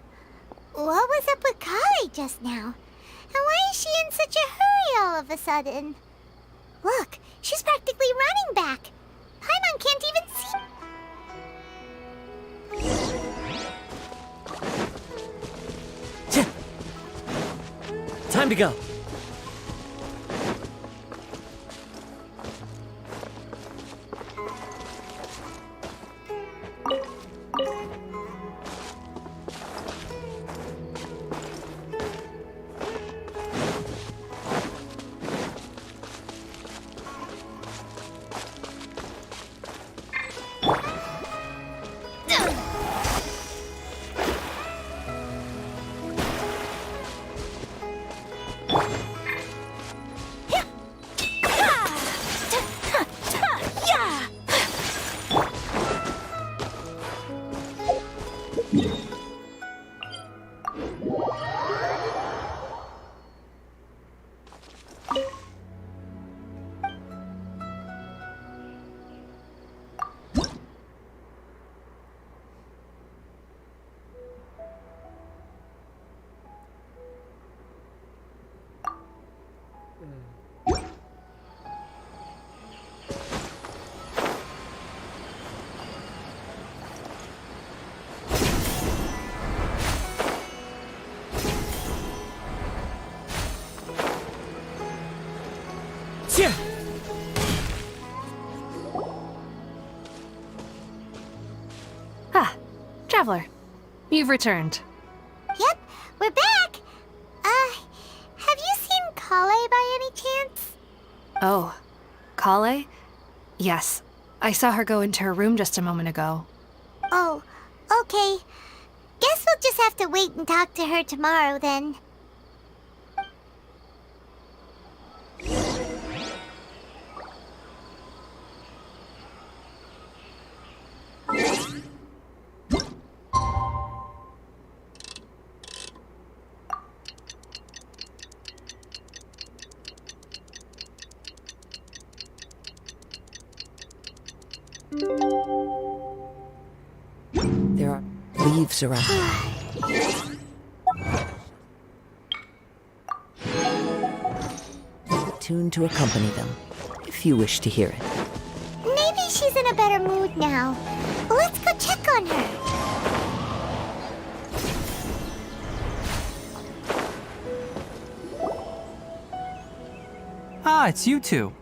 What was up with Kale just now? And why is she in such a hurry all of a sudden? Look, she's practically running back. Paimon can't even see... Time to go. Ah, Traveler. You've returned. Yep, we're back. Have you seen Kale by any chance? Oh, Kale? Yes. I saw her go into her room just a moment ago. Oh, okay. Guess we'll just have to wait and talk to her tomorrow then. There are leaves around. A tune to accompany them, if you wish to hear it. Maybe she's in a better mood now. Let's go check on her. Ah, it's you two.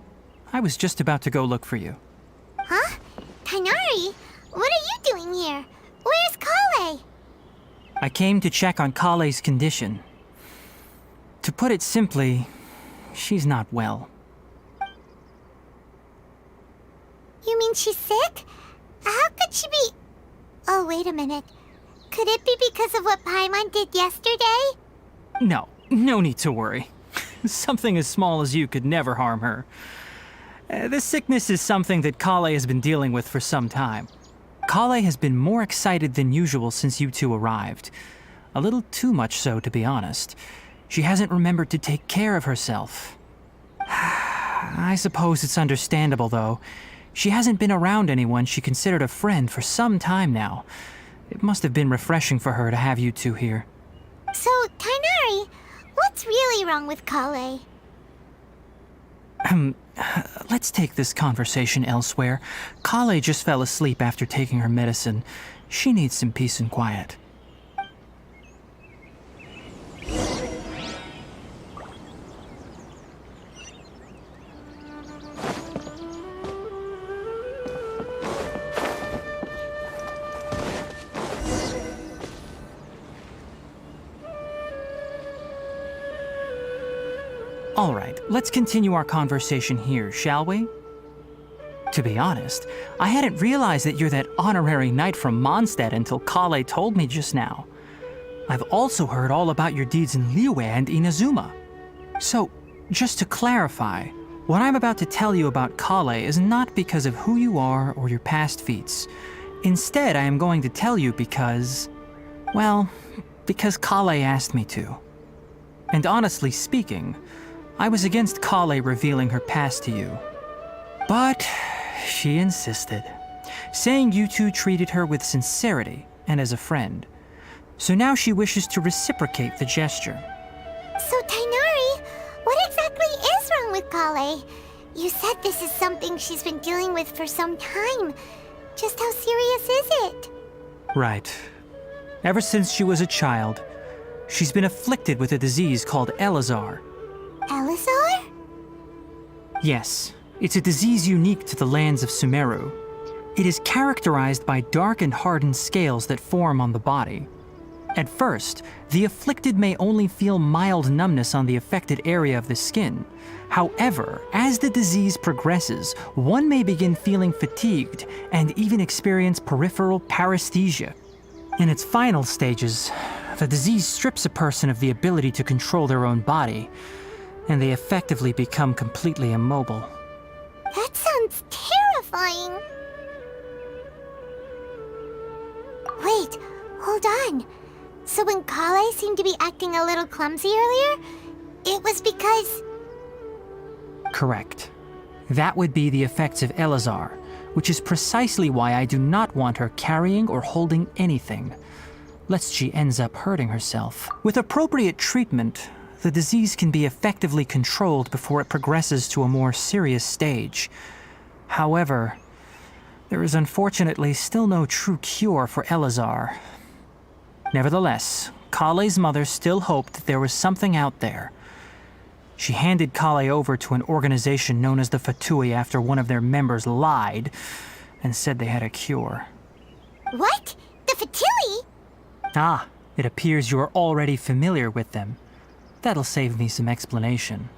I was just about to go look for you. Huh? Tainari? What are you doing here? Where's Kale? I came to check on Kale's condition. To put it simply, she's not well. You mean she's sick? How could she be... Oh, wait a minute. Could it be because of what Paimon did yesterday? No need to worry. Something as small as you could never harm her. This sickness is something that Kale has been dealing with for some time. Kale has been more excited than usual since you two arrived. A little too much so, to be honest. She hasn't remembered to take care of herself. I suppose it's understandable, though. She hasn't been around anyone she considered a friend for some time now. It must have been refreshing for her to have you two here. So, Tainari, what's really wrong with Kale? Let's take this conversation elsewhere. Kale just fell asleep after taking her medicine. She needs some peace and quiet. All right, let's continue our conversation here, shall we? To be honest, I hadn't realized that you're that honorary knight from Mondstadt until Kale told me just now. I've also heard all about your deeds in Liyue and Inazuma. So, just to clarify, what I'm about to tell you about Kale is not because of who you are or your past feats. Instead, I am going to tell you because... well, because Kale asked me to. And honestly speaking, I was against Kale revealing her past to you. But she insisted, saying you two treated her with sincerity and as a friend. So now she wishes to reciprocate the gesture. So, Tainari, what exactly is wrong with Kale? You said this is something she's been dealing with for some time. Just how serious is it? Right. Ever since she was a child, she's been afflicted with a disease called Elazar. Elazar? Yes, it's a disease unique to the lands of Sumeru. It is characterized by dark and hardened scales that form on the body. At first, the afflicted may only feel mild numbness on the affected area of the skin. However, as the disease progresses, one may begin feeling fatigued and even experience peripheral paresthesia. In its final stages, the disease strips a person of the ability to control their own body, and they effectively become completely immobile. That sounds terrifying. Wait, hold on. So when Kale seemed to be acting a little clumsy earlier, it was because... Correct. That would be the effects of Elazar, which is precisely why I do not want her carrying or holding anything, lest she ends up hurting herself. With appropriate treatment, the disease can be effectively controlled before it progresses to a more serious stage. However, there is unfortunately still no true cure for Elazar. Nevertheless, Kale's mother still hoped that there was something out there. She handed Kale over to an organization known as the Fatui after one of their members lied and said they had a cure. What? The Fatui? Ah, it appears you are already familiar with them. That'll save me some explanation.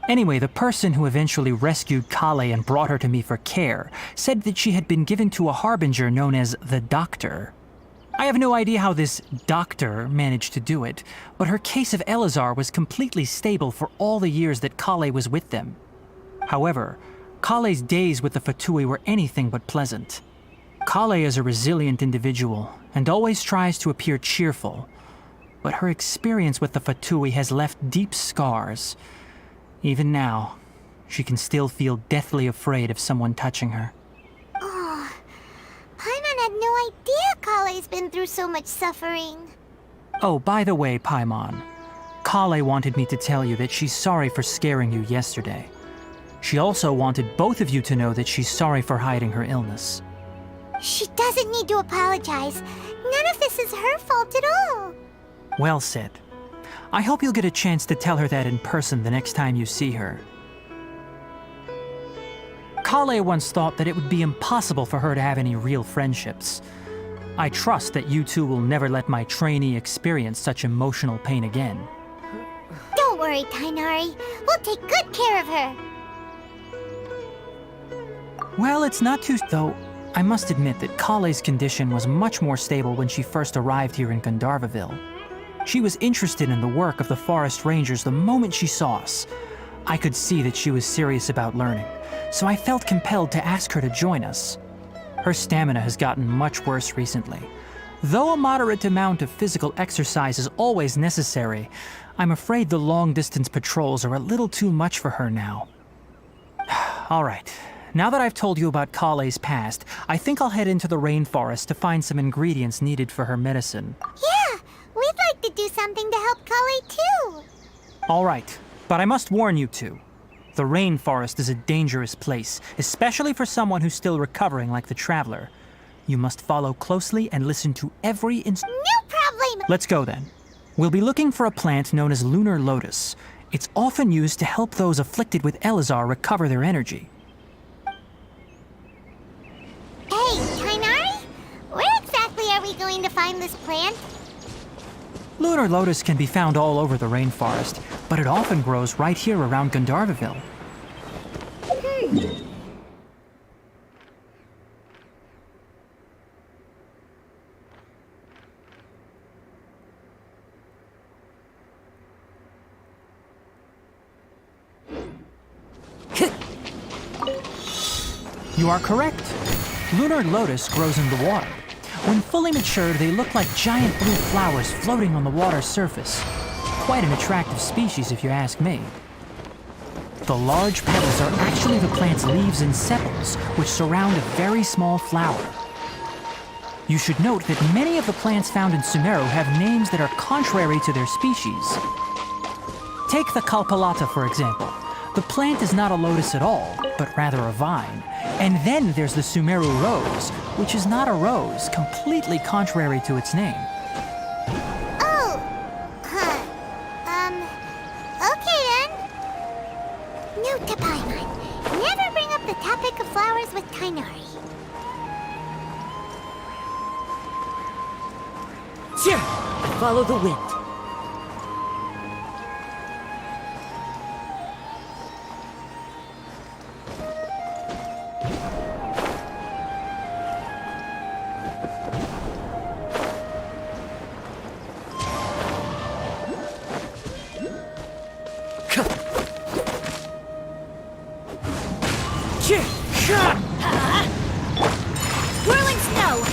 Anyway, the person who eventually rescued Kale and brought her to me for care said that she had been given to a harbinger known as the Doctor. I have no idea how this doctor managed to do it, but her case of Elazar was completely stable for all the years that Kale was with them. However, Kale's days with the Fatui were anything but pleasant. Kale is a resilient individual and always tries to appear cheerful, but her experience with the Fatui has left deep scars. Even now, she can still feel deathly afraid of someone touching her. Oh, Paimon had no idea Kale's been through so much suffering. Oh, by the way, Paimon, Kale wanted me to tell you that she's sorry for scaring you yesterday. She also wanted both of you to know that she's sorry for hiding her illness. She doesn't need to apologize. None of this is her fault at all. Well said. I hope you'll get a chance to tell her that in person the next time you see her. Kale once thought that it would be impossible for her to have any real friendships. I trust that you two will never let my trainee experience such emotional pain again. Don't worry, Tainari. We'll take good care of her. Well, it's not too... Though, I must admit that Kale's condition was much more stable when she first arrived here in Gandharvaville. She was interested in the work of the forest rangers the moment she saw us. I could see that she was serious about learning, so I felt compelled to ask her to join us. Her stamina has gotten much worse recently. Though a moderate amount of physical exercise is always necessary, I'm afraid the long-distance patrols are a little too much for her now. All right, now that I've told you about Kale's past, I think I'll head into the rainforest to find some ingredients needed for her medicine. Yeah, we'd like to do something to help Kale too. All right, but I must warn you two. The rainforest is a dangerous place, especially for someone who's still recovering like the Traveler. You must follow closely and listen to every No problem! Let's go then. We'll be looking for a plant known as lunar lotus. It's often used to help those afflicted with Elazar recover their energy. Hey, Tainari? Where exactly are we going to find this plant? Lunar lotus can be found all over the rainforest, but it often grows right here around Gandharvaville. You are correct. Lunar lotus grows in the water. When fully matured, they look like giant blue flowers floating on the water's surface. Quite an attractive species, if you ask me. The large petals are actually the plant's leaves and sepals, which surround a very small flower. You should note that many of the plants found in Sumeru have names that are contrary to their species. Take the Kalpalata, for example. The plant is not a lotus at all, but rather a vine. And then there's the Sumeru rose, which is not a rose, completely contrary to its name. Oh, huh. Okay then. Note to Paimon. Never bring up the topic of flowers with Tainari. Follow the wind. Whirling snow!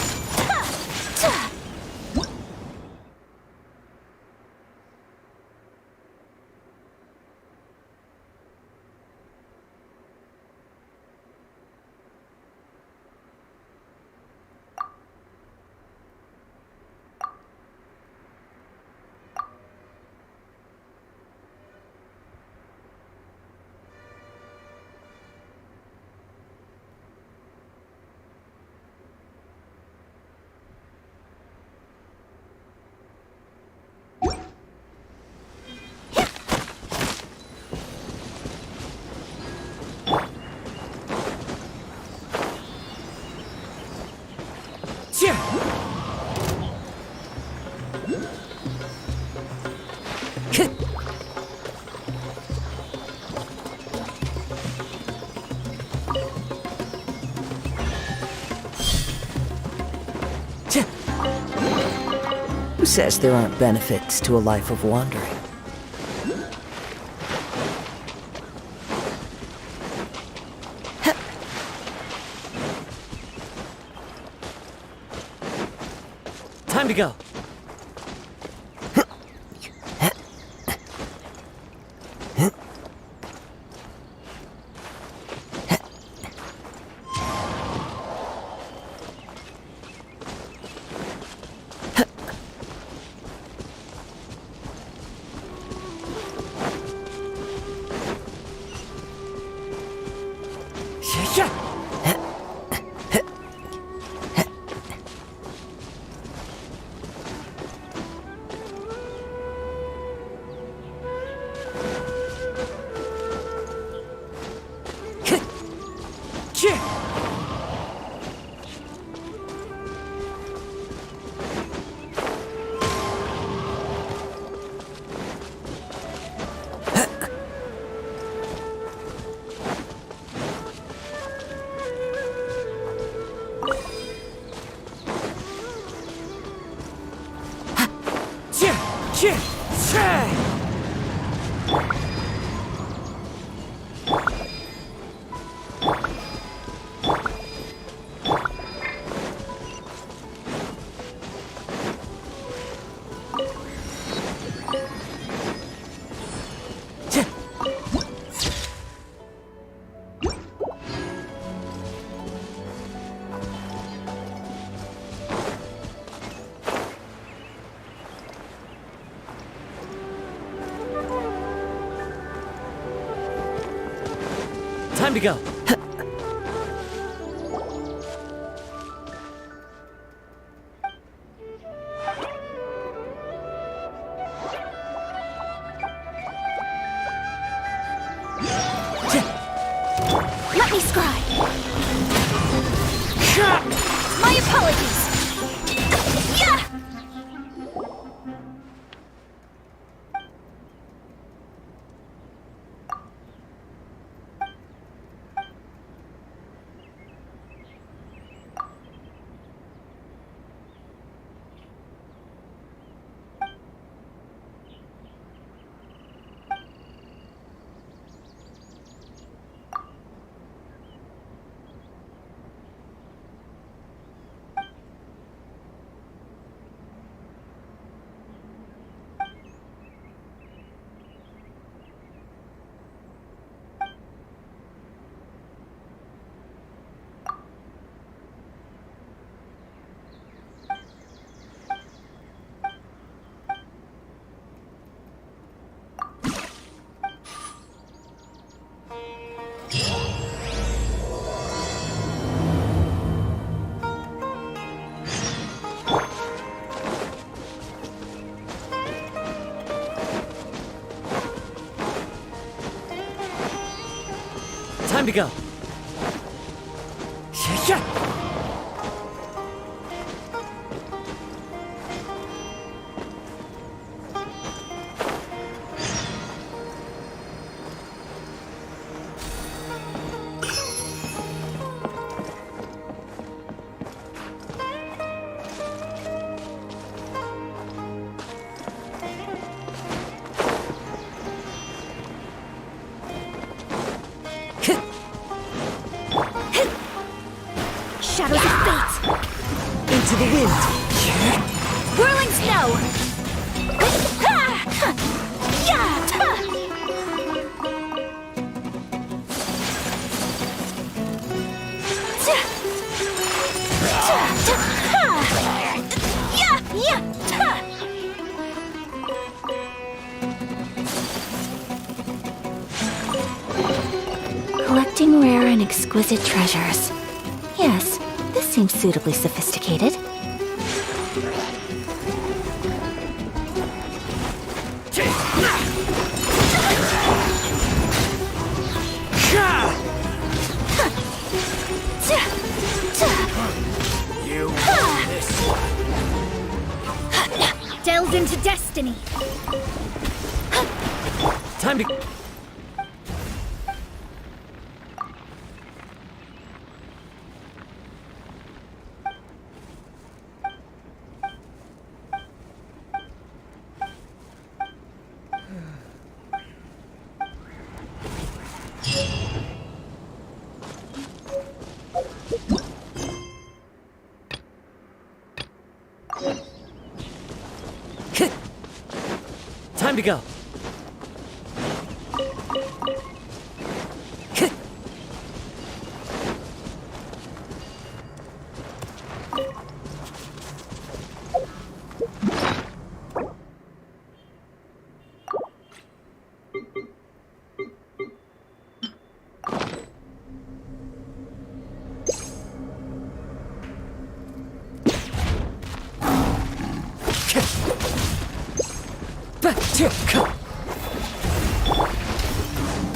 says there aren't benefits to a life of wandering? Time to go. Time to go. Let me scry. My apologies. Yeah! Time to go. Shadows of fate. Into the wind. Whirling snow. Collecting rare and exquisite treasures. Yes, this seems suitably sophisticated. Delve into destiny. Time to... Time to go.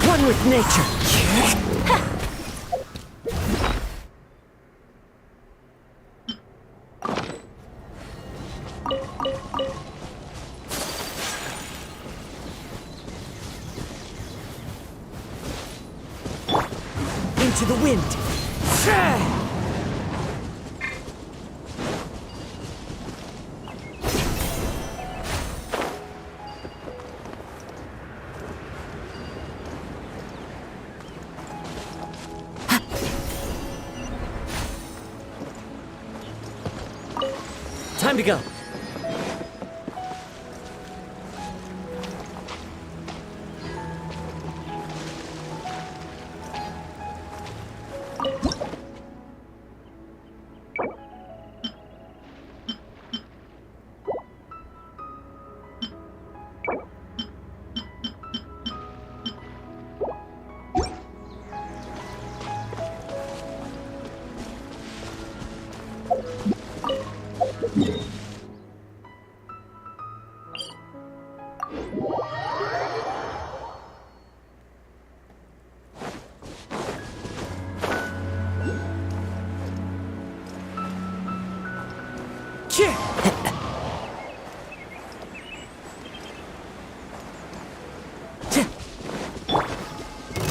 One with nature. Into the wind. Time to go.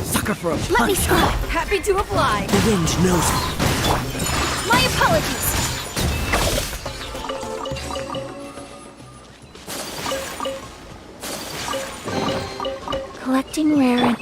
Sucker for a punch. Let me try. Happy to apply. The wind knows it. My apologies. Collecting rare and...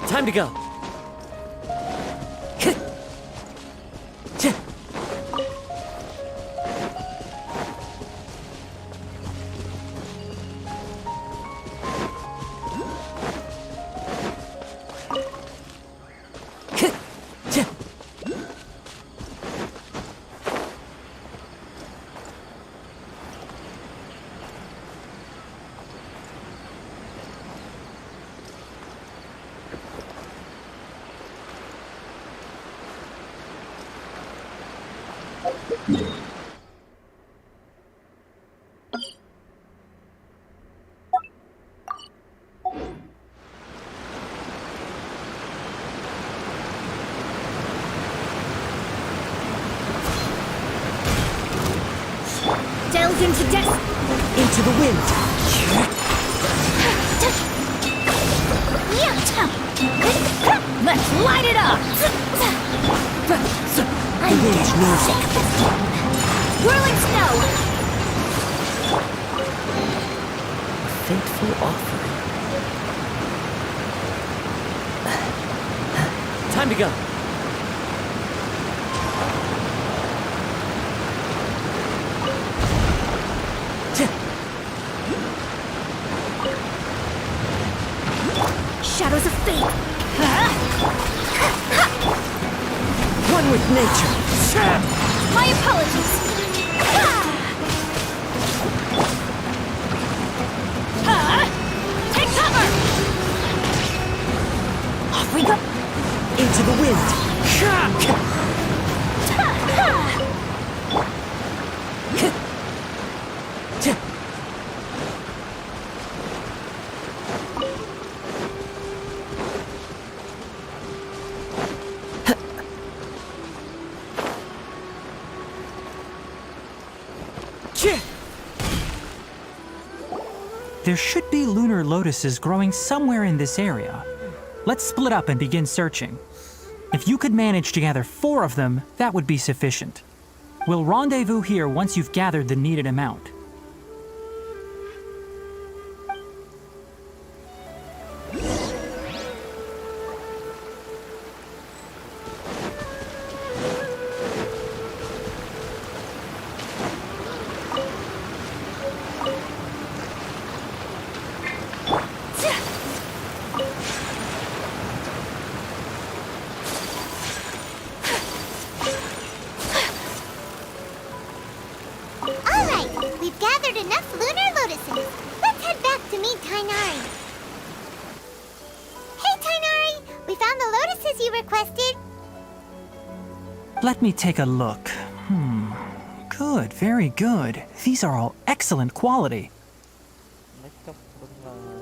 Time to go. Delve into death. Into the wind. Let's light it up. The wind knows it. Whirling snow. A fateful offering. Time to go. Shadows of fate. One with nature. My apologies. Take cover. Off we go. Into the wind. There should be lunar lotuses growing somewhere in this area. Let's split up and begin searching. If you could manage to gather 4 of them, that would be sufficient. We'll rendezvous here once you've gathered the needed amount. Alright, we've gathered enough lunar lotuses. Let's head back to meet Tainari. Hey, Tainari! We found the lotuses you requested. Let me take a look. Good, very good. These are all excellent quality.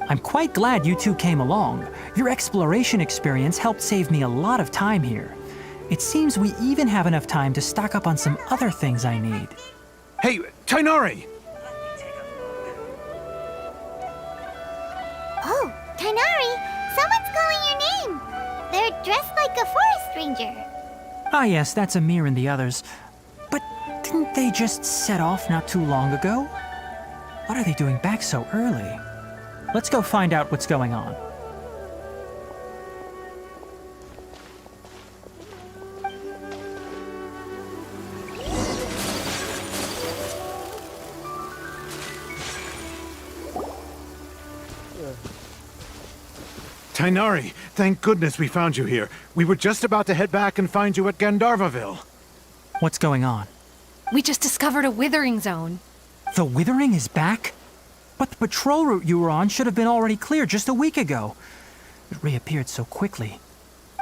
I'm quite glad you two came along. Your exploration experience helped save me a lot of time here. It seems we even have enough time to stock up on some other things I need. Hey, Tainari! Oh, Tainari! Someone's calling your name! They're dressed like a forest ranger. Ah yes, that's Amir and the others. But didn't they just set off not too long ago? What are they doing back so early? Let's go find out what's going on. Tainari, thank goodness we found you here. We were just about to head back and find you at Gandharvaville. What's going on? We just discovered a withering zone. The Withering is back? But the patrol route you were on should have been already cleared just a week ago. It reappeared so quickly.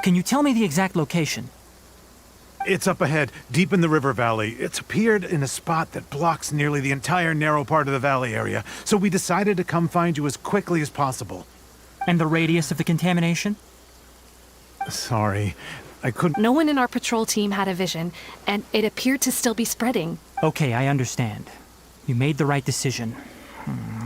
Can you tell me the exact location? It's up ahead, deep in the river valley. It's appeared in a spot that blocks nearly the entire narrow part of the valley area, so we decided to come find you as quickly as possible. And the radius of the contamination? Sorry, I couldn't... No one in our patrol team had a vision, and it appeared to still be spreading. Okay, I understand. You made the right decision.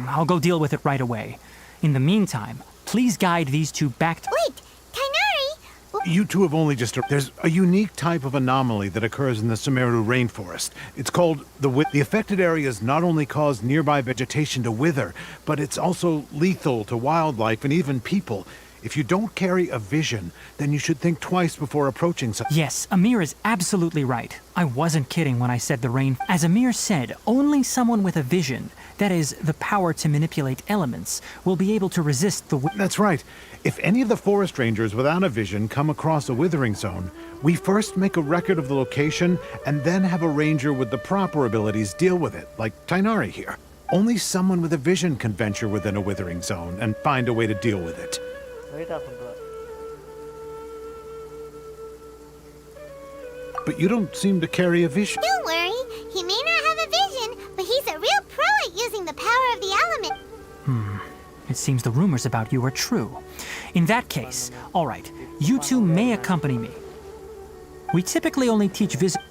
I'll go deal with it right away. In the meantime, please guide these two back to... Wait, Tainari! You two have only just... There's a unique type of anomaly that occurs in the Sumeru rainforest. It's called the affected areas not only cause nearby vegetation to wither, but it's also lethal to wildlife and even people. If you don't carry a vision, then you should think twice before approaching such... Yes, Amir is absolutely right. I wasn't kidding when I said the rain... As Amir said, only someone with a vision, that is, the power to manipulate elements, will be able to resist the... That's right. If any of the forest rangers without a vision come across a withering zone, we first make a record of the location and then have a ranger with the proper abilities deal with it, like Tainari here. Only someone with a vision can venture within a withering zone and find a way to deal with it. But you don't seem to carry a vision. Don't worry, he may not have a vision, but he's a real pro at using the power of the element. It seems the rumors about you are true. In that case, all right, you two may accompany me. We typically only teach visit...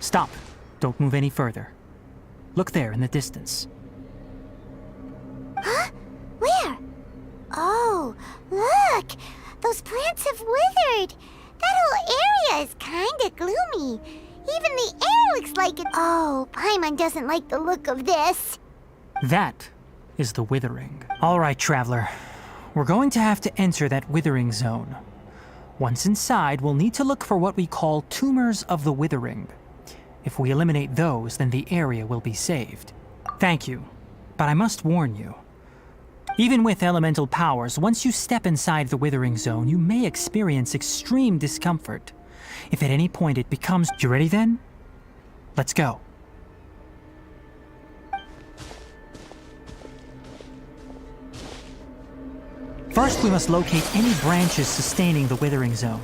Stop. Don't move any further. Look there in the distance. Huh? Where? Oh, look! Those plants have withered! That whole area is kinda gloomy. Even the air looks like it. Oh, Paimon doesn't like the look of this. That is the Withering. All right, Traveler. We're going to have to enter that Withering zone. Once inside, we'll need to look for what we call tumors of the Withering. If we eliminate those, then the area will be saved. Thank you, but I must warn you. Even with elemental powers, once you step inside the Withering Zone, you may experience extreme discomfort. If at any point it becomes... You ready then? Let's go. First, we must locate any branches sustaining the Withering Zone.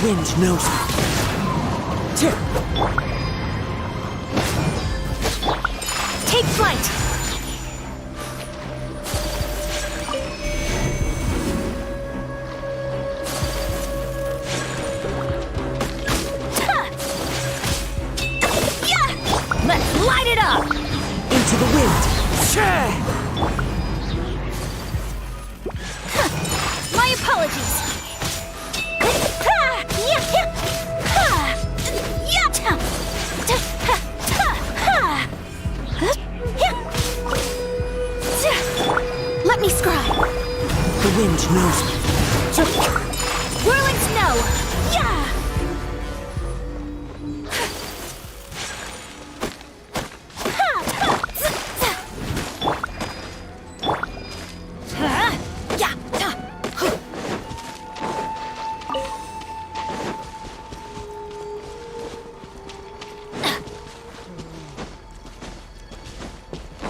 wind knows me. Take flight! Let's light it up! Into the wind! My apologies. Let me scribe. The wind knows me. Whirling snow. Yeah.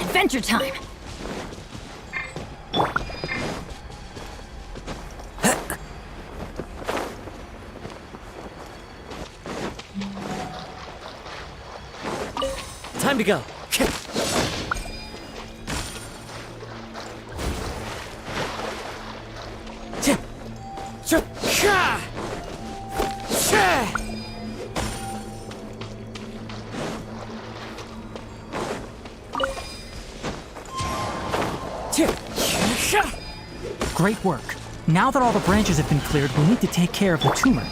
Adventure time! Time to go. Great work. Now that all the branches have been cleared, we need to take care of the tumor.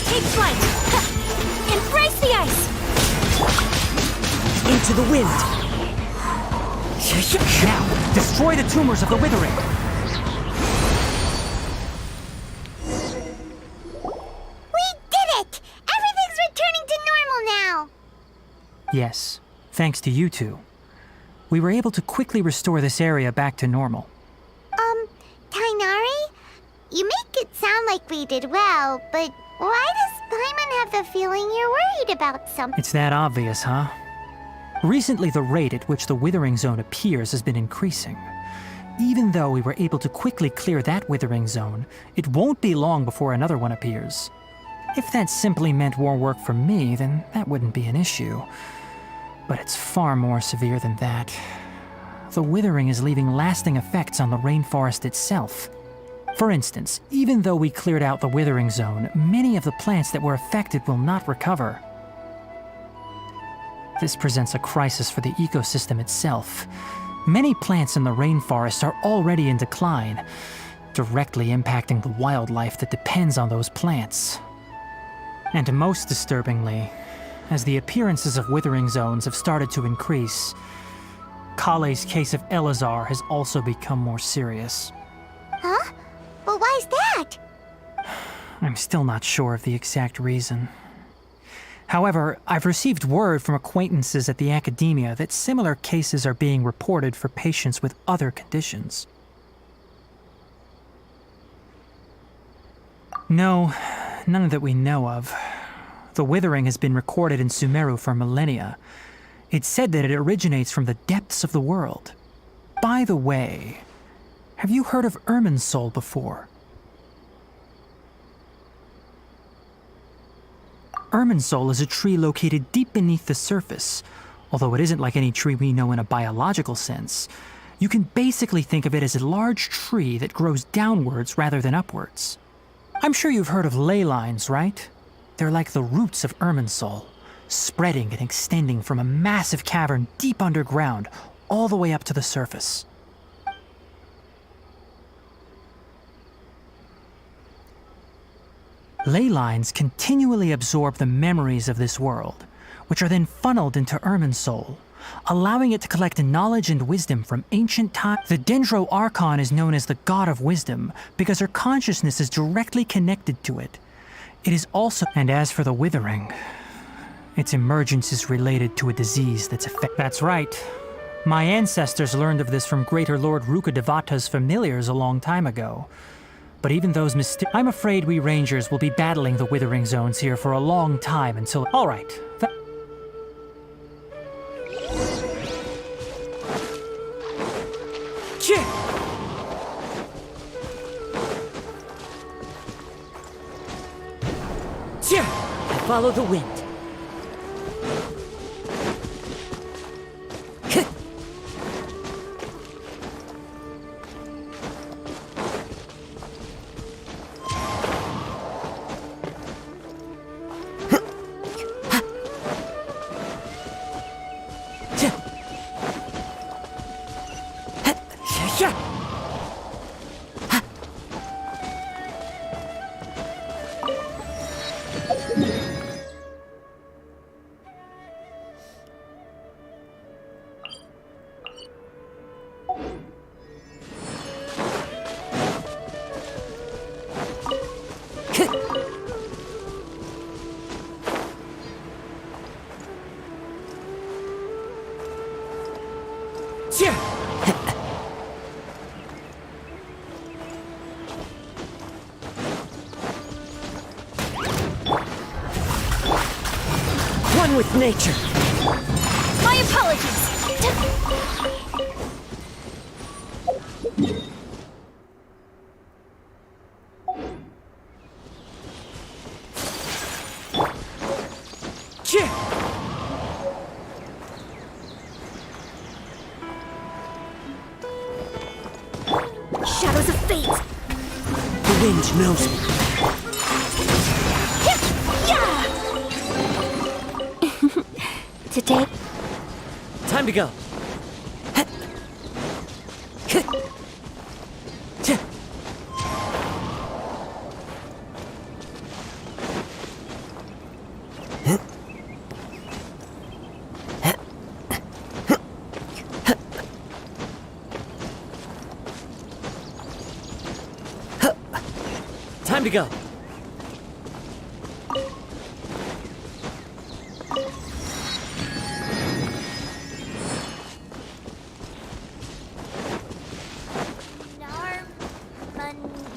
Take flight. Embrace the ice. Into the wind. Now, destroy the tumors of the withering. We did it! Everything's returning to normal now! Yes, thanks to you two. We were able to quickly restore this area back to normal. Tainari? You make it sound like we did well, but why does Paimon have the feeling you're worried about something? It's that obvious, huh? Recently, the rate at which the withering zone appears has been increasing. Even though we were able to quickly clear that withering zone, it won't be long before another one appears. If that simply meant more work for me, then that wouldn't be an issue. But it's far more severe than that. The withering is leaving lasting effects on the rainforest itself. For instance, even though we cleared out the withering zone, many of the plants that were affected will not recover. This presents a crisis for the ecosystem itself. Many plants in the rainforest are already in decline, directly impacting the wildlife that depends on those plants. And most disturbingly, as the appearances of withering zones have started to increase, Kale's case of Elazar has also become more serious. Huh? But why's that? I'm still not sure of the exact reason. However, I've received word from acquaintances at the academia that similar cases are being reported for patients with other conditions. No, none that we know of. The withering has been recorded in Sumeru for millennia. It's said that it originates from the depths of the world. By the way, have you heard of Irminsul before? Irminsul is a tree located deep beneath the surface. Although it isn't like any tree we know in a biological sense, you can basically think of it as a large tree that grows downwards rather than upwards. I'm sure you've heard of ley lines, right? They're like the roots of Irminsul, spreading and extending from a massive cavern deep underground all the way up to the surface. Ley lines continually absorb the memories of this world, which are then funneled into Irminsul, allowing it to collect knowledge and wisdom from ancient times. The Dendro Archon is known as the God of Wisdom because her consciousness is directly connected to it. It is also, and as for the withering, its emergence is related to a disease that's That's right. My ancestors learned of this from Greater Lord Rukadevata's familiars a long time ago. But even those I'm afraid we rangers will be battling the withering zones here for a long time until— All right. follow the wind. One with nature. My apologies. Shadows of fate. The wind knows me. Today. Time to go. Time to go.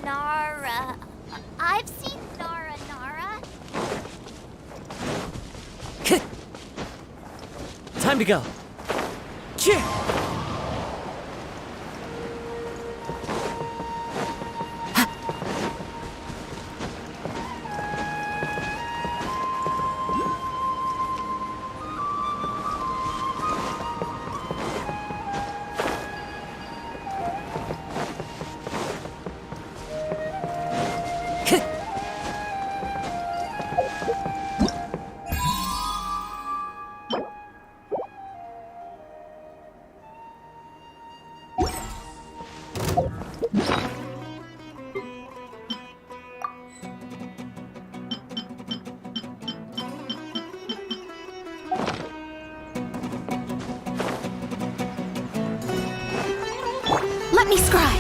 Nara. I've seen Nara. Time to go. Let me scry.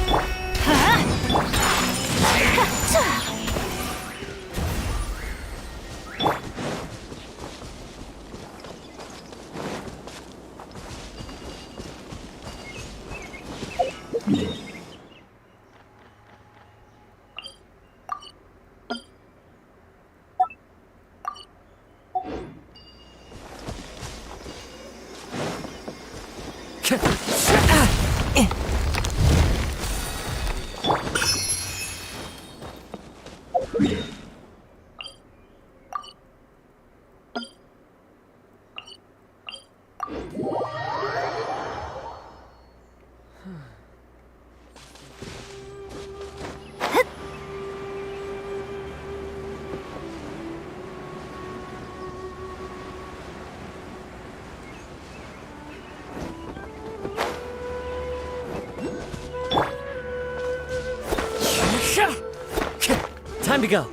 Time to go.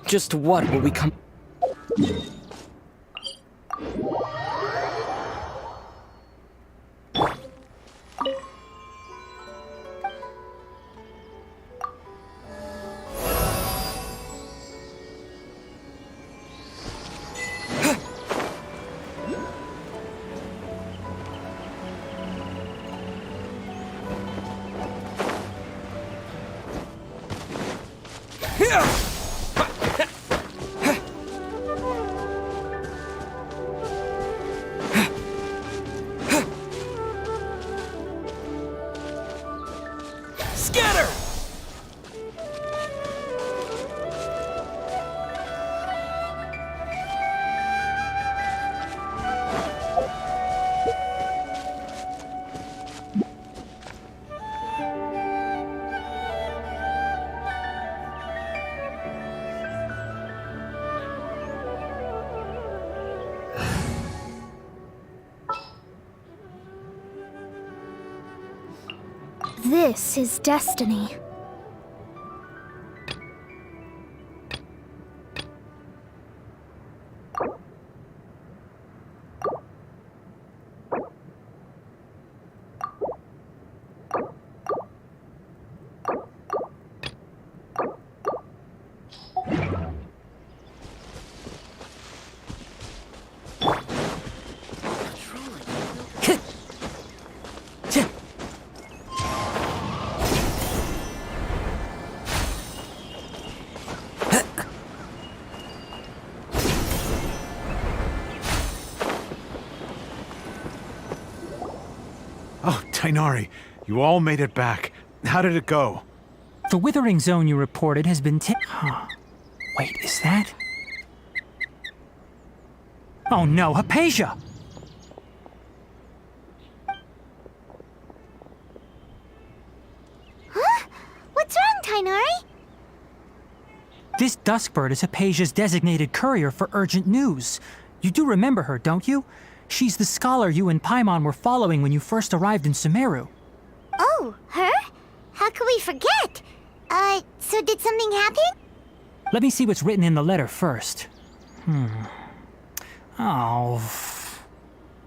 Just what will we come? Scatter! This is destiny. Oh, Tainari, you all made it back. How did it go? The withering zone you reported has been Huh. Wait, is that? Oh no, Hypatia! Huh? What's wrong, Tainari? This Duskbird is Hypatia's designated courier for urgent news. You do remember her, don't you? She's the scholar you and Paimon were following when you first arrived in Sumeru. Oh, her? How could we forget? So did something happen? Let me see what's written in the letter first. Oh.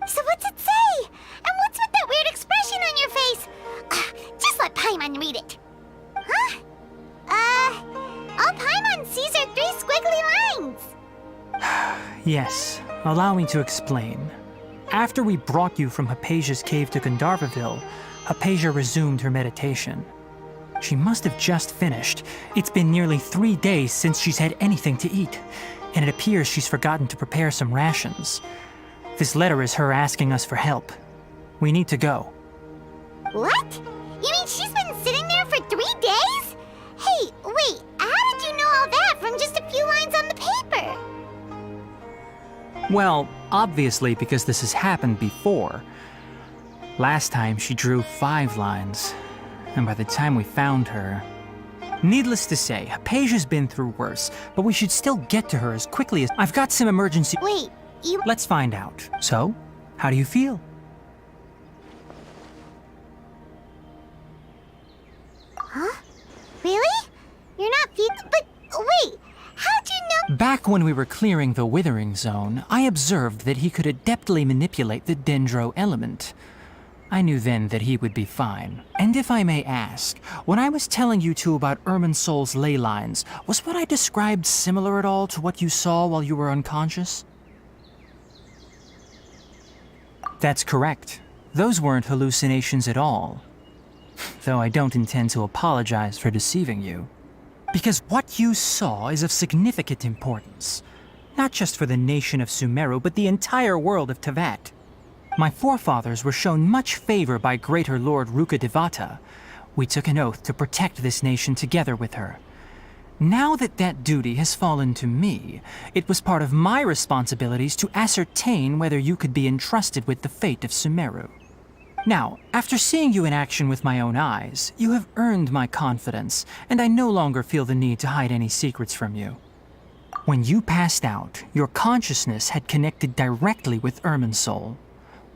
So what's it say? And what's with that weird expression on your face? Just let Paimon read it. Huh? All Paimon sees are 3 squiggly lines. Yes, allow me to explain. After we brought you from Hypatia's cave to Gandharvaville, Hypatia resumed her meditation. She must have just finished. It's been nearly 3 days since she's had anything to eat, and it appears she's forgotten to prepare some rations. This letter is her asking us for help. We need to go. What? You mean she's been sitting there for 3 days? Hey, wait, how did you know all that from just a few lines on the paper? Well, obviously because this has happened before. Last time she drew 5 lines, and by the time we found her... Needless to say, Hypatia's been through worse, but we should still get to her as quickly as... I've got some emergency... Wait, you... Let's find out. So, how do you feel? Huh? Really? You're not feeling... But wait, how'd you know... Back when we were clearing the withering zone, I observed that he could adeptly manipulate the dendro element. I knew then that he would be fine. And if I may ask, when I was telling you two about Irminsol's ley lines, was what I described similar at all to what you saw while you were unconscious? That's correct. Those weren't hallucinations at all. Though I don't intend to apologize for deceiving you. Because what you saw is of significant importance. Not just for the nation of Sumeru, but the entire world of Tevat. My forefathers were shown much favor by Greater Lord Rukkhadevata. We took an oath to protect this nation together with her. Now that that duty has fallen to me, it was part of my responsibilities to ascertain whether you could be entrusted with the fate of Sumeru. Now, after seeing you in action with my own eyes, you have earned my confidence, and I no longer feel the need to hide any secrets from you. When you passed out, your consciousness had connected directly with Irminsol.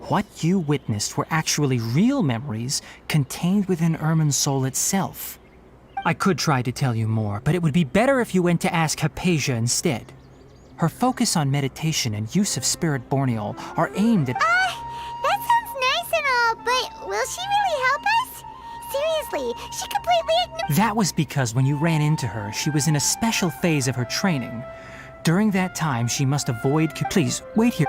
What you witnessed were actually real memories contained within Irminsol itself. I could try to tell you more, but it would be better if you went to ask Hypatia instead. Her focus on meditation and use of Spirit Borneol are aimed at... That sounds nice and all, but will she really help us? Seriously, she completely ignored... That was because when you ran into her, she was in a special phase of her training. During that time, she must avoid... Please, wait here.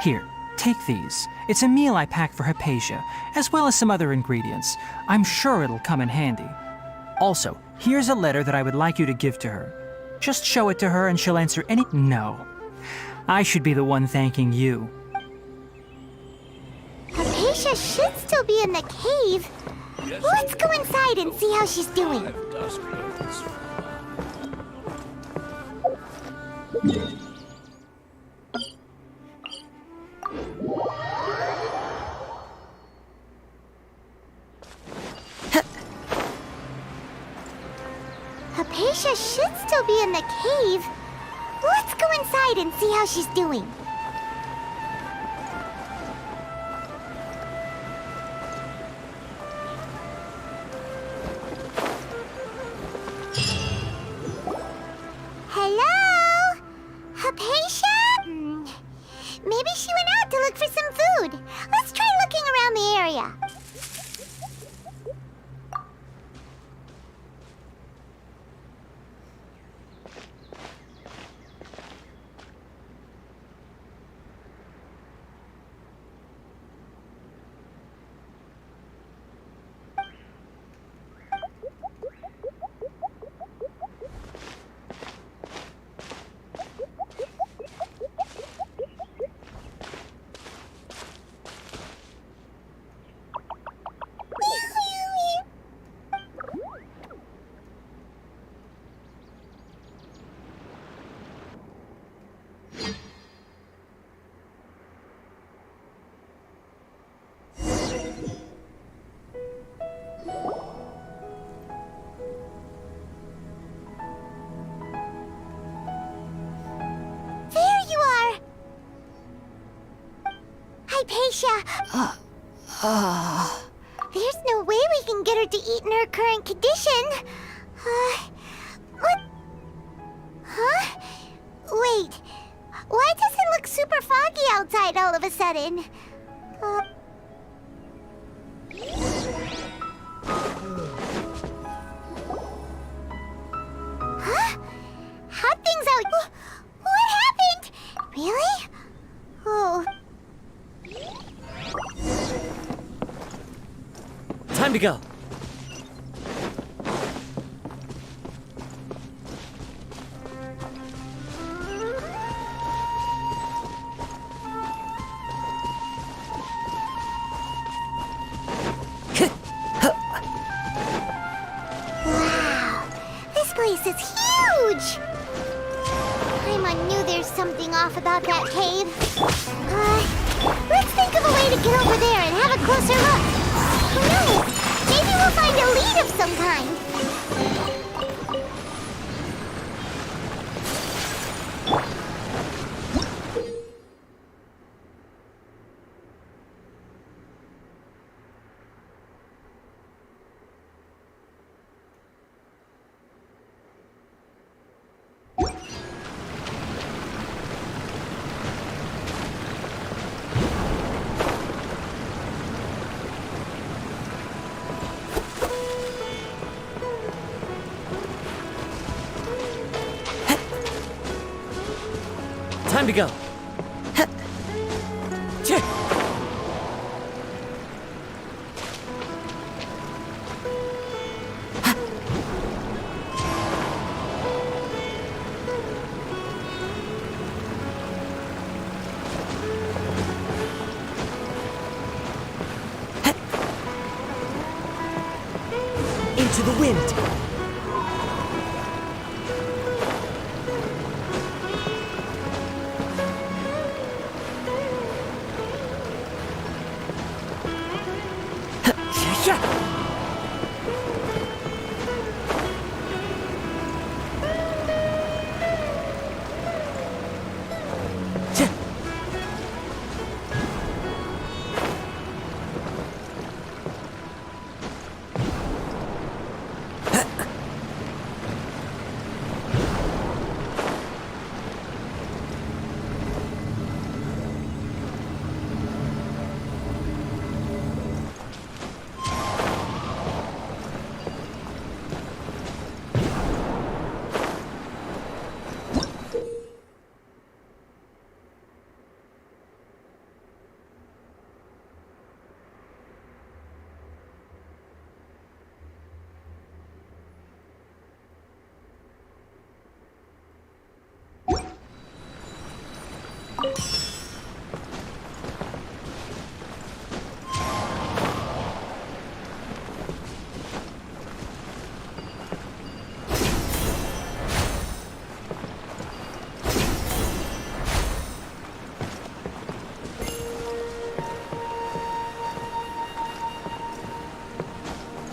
Here, take these. It's a meal I packed for Hypatia, as well as some other ingredients. I'm sure it'll come in handy. Also, here's a letter that I would like you to give to her. Just show it to her and she'll answer any— No. I should be the one thanking you. Hypatia should still be in the cave. Let's go inside and see how she's doing. Hypatia should still be in the cave. Let's go inside and see how she's doing. Hello? Hypatia? Maybe she went out to look for some food. Let's try looking around the area. Hypatia! There's no way we can get her to eat in her current condition. What? Huh? Wait. Why does it look super foggy outside all of a sudden? Huh? How'd things out? What happened? Really? Oh. Time to go. Wow, this place is huge! I knew there's something off about that cave. Let's think of a way to get over there and have a closer look. Who knows? Maybe we'll find a lead of some kind. Time to go. Into the wind.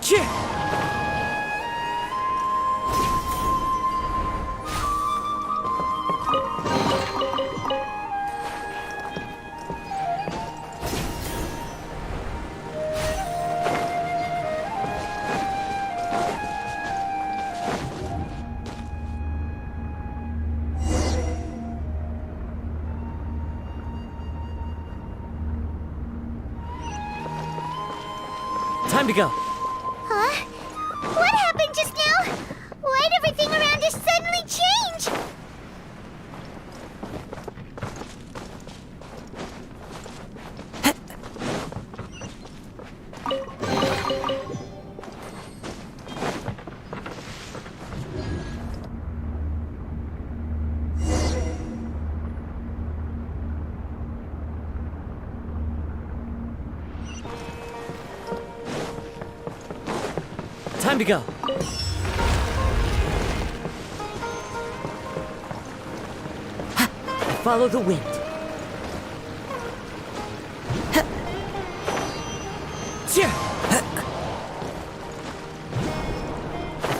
Time to go. Huh? What happened just now? Why'd everything around us suddenly change? Time to go. Follow the wind.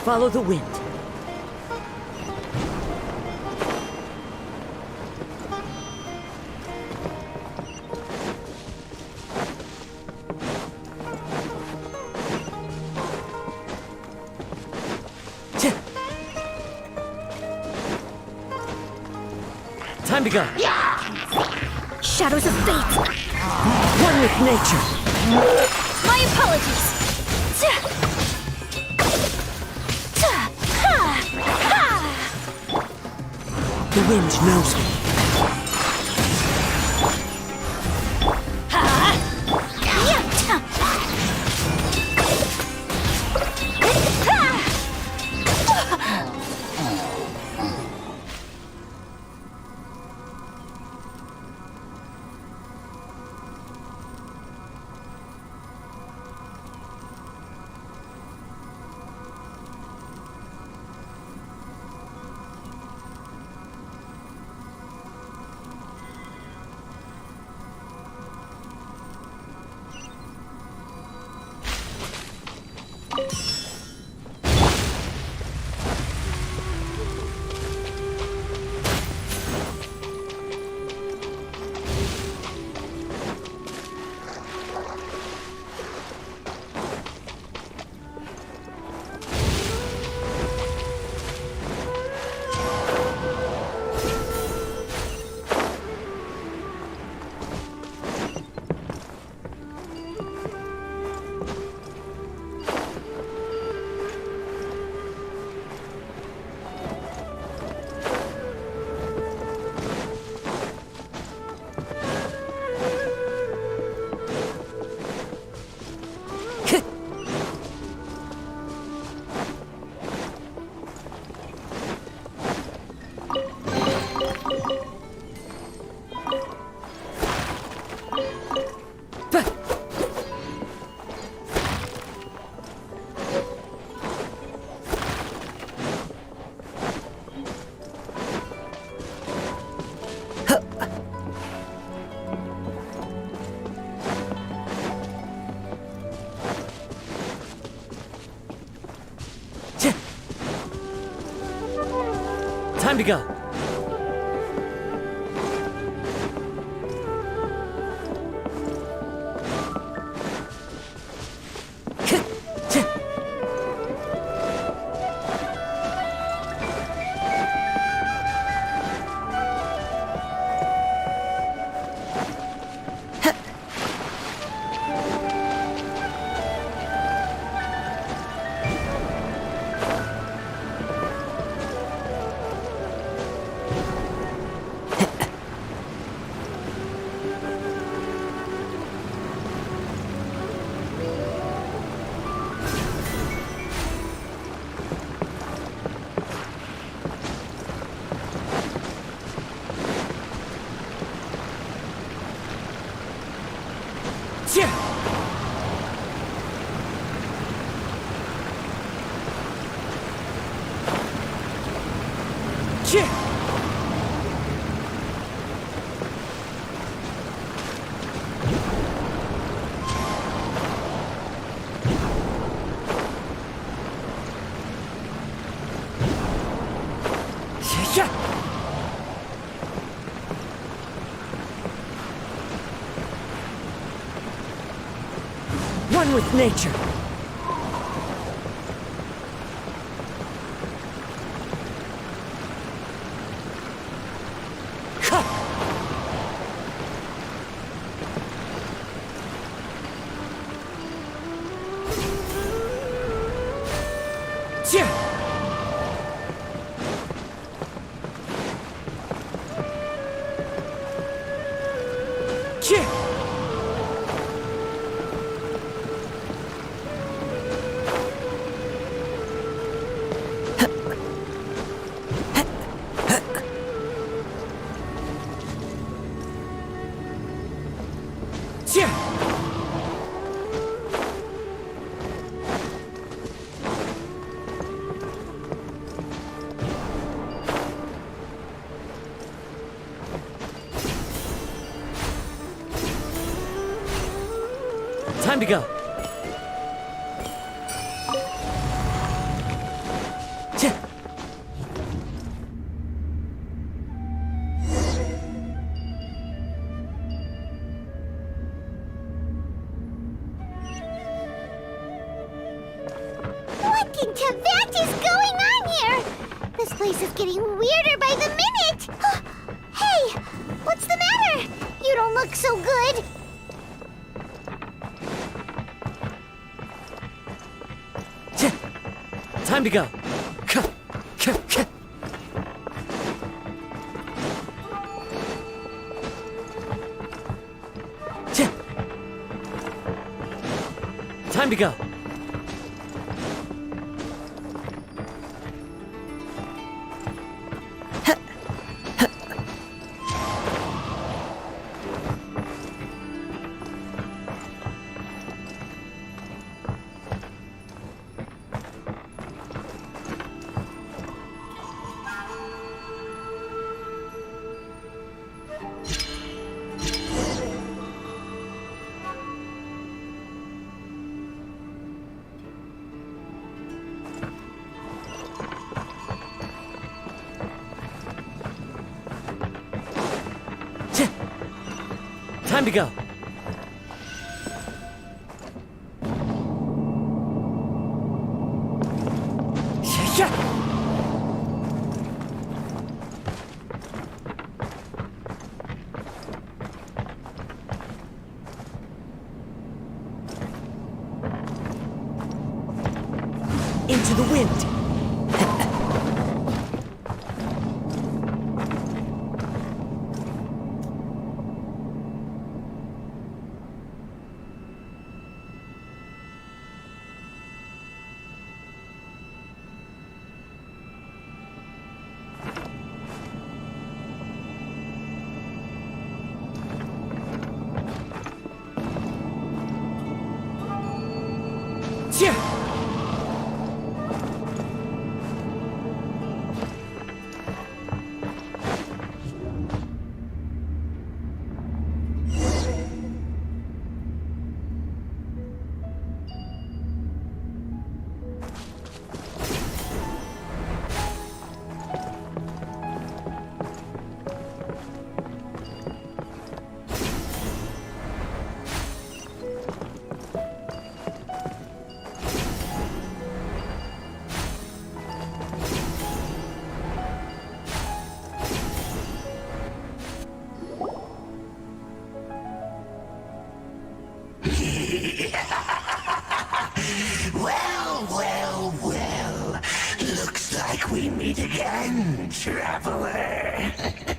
Follow the wind. Time to go. Shadows of fate. One with nature. My apologies. The wind knows me. Time to go. One with nature. Time to go. What in Tibet is going on here? This place is getting weirder by the minute. Hey, what's the matter? You don't look so good. Time to go. Time to go. Time to go. Into the wind. Well. Looks like we meet again, traveler. The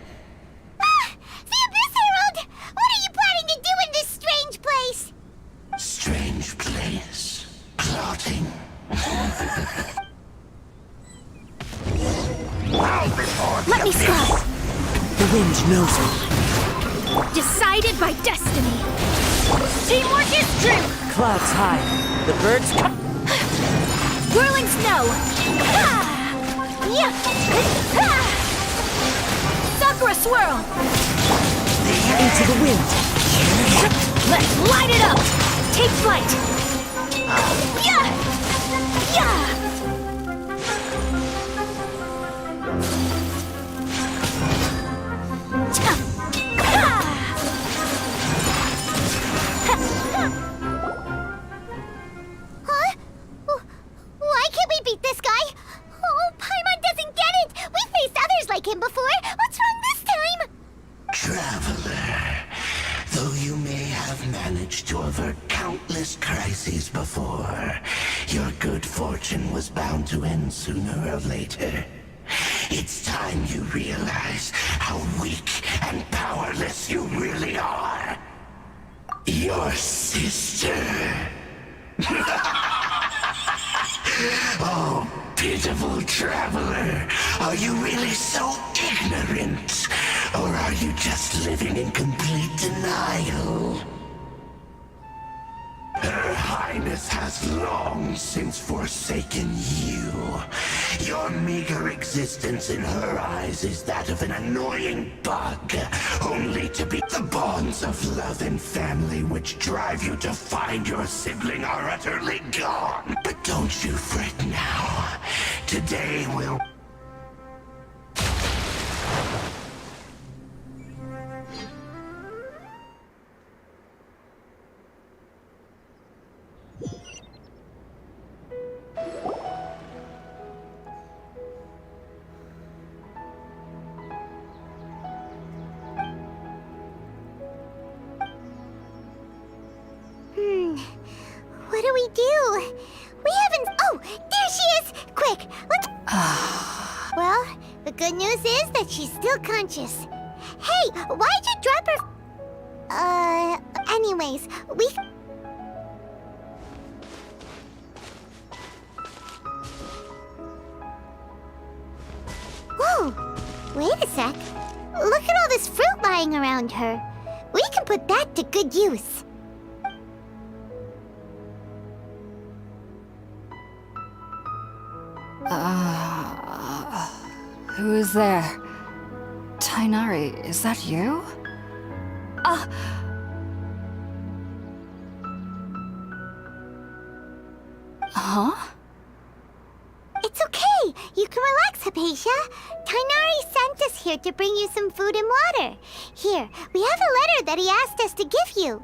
Abyss Herald! What are you planning to do in this strange place? Strange place. Plotting. Let me scout. The wind knows me. Decided by destiny. Teamwork is true. Clouds high. The birds come. Whirling snow. Ah! Yeah. Ah! Sakura swirl. Into the wind. Let's light it up. Take flight. Yeah. Yeah. over countless crises before. Your good fortune was bound to end sooner or later. It's time you realize how weak and powerless you really are. Your sister. Oh, pitiful traveler. Are you really so ignorant? Or are you just living in complete denial? Her Highness has long since forsaken you. Your meager existence in her eyes is that of an annoying bug, only to be the bonds of love and family which drive you to find your sibling are utterly gone. But don't you fret now. Today will... What do we do? We haven't... Oh, there she is! Quick, let's... Well, the good news is that she's still conscious. Hey, why'd you drop her... Anyways, we... Whoa, wait a sec. Look at all this fruit lying around her. We can put that to good use. Who is there? Tainari, is that you? Huh? It's okay. You can relax, Hypatia. Tainari sent us here to bring you some food and water. Here, we have a letter that he asked us to give you.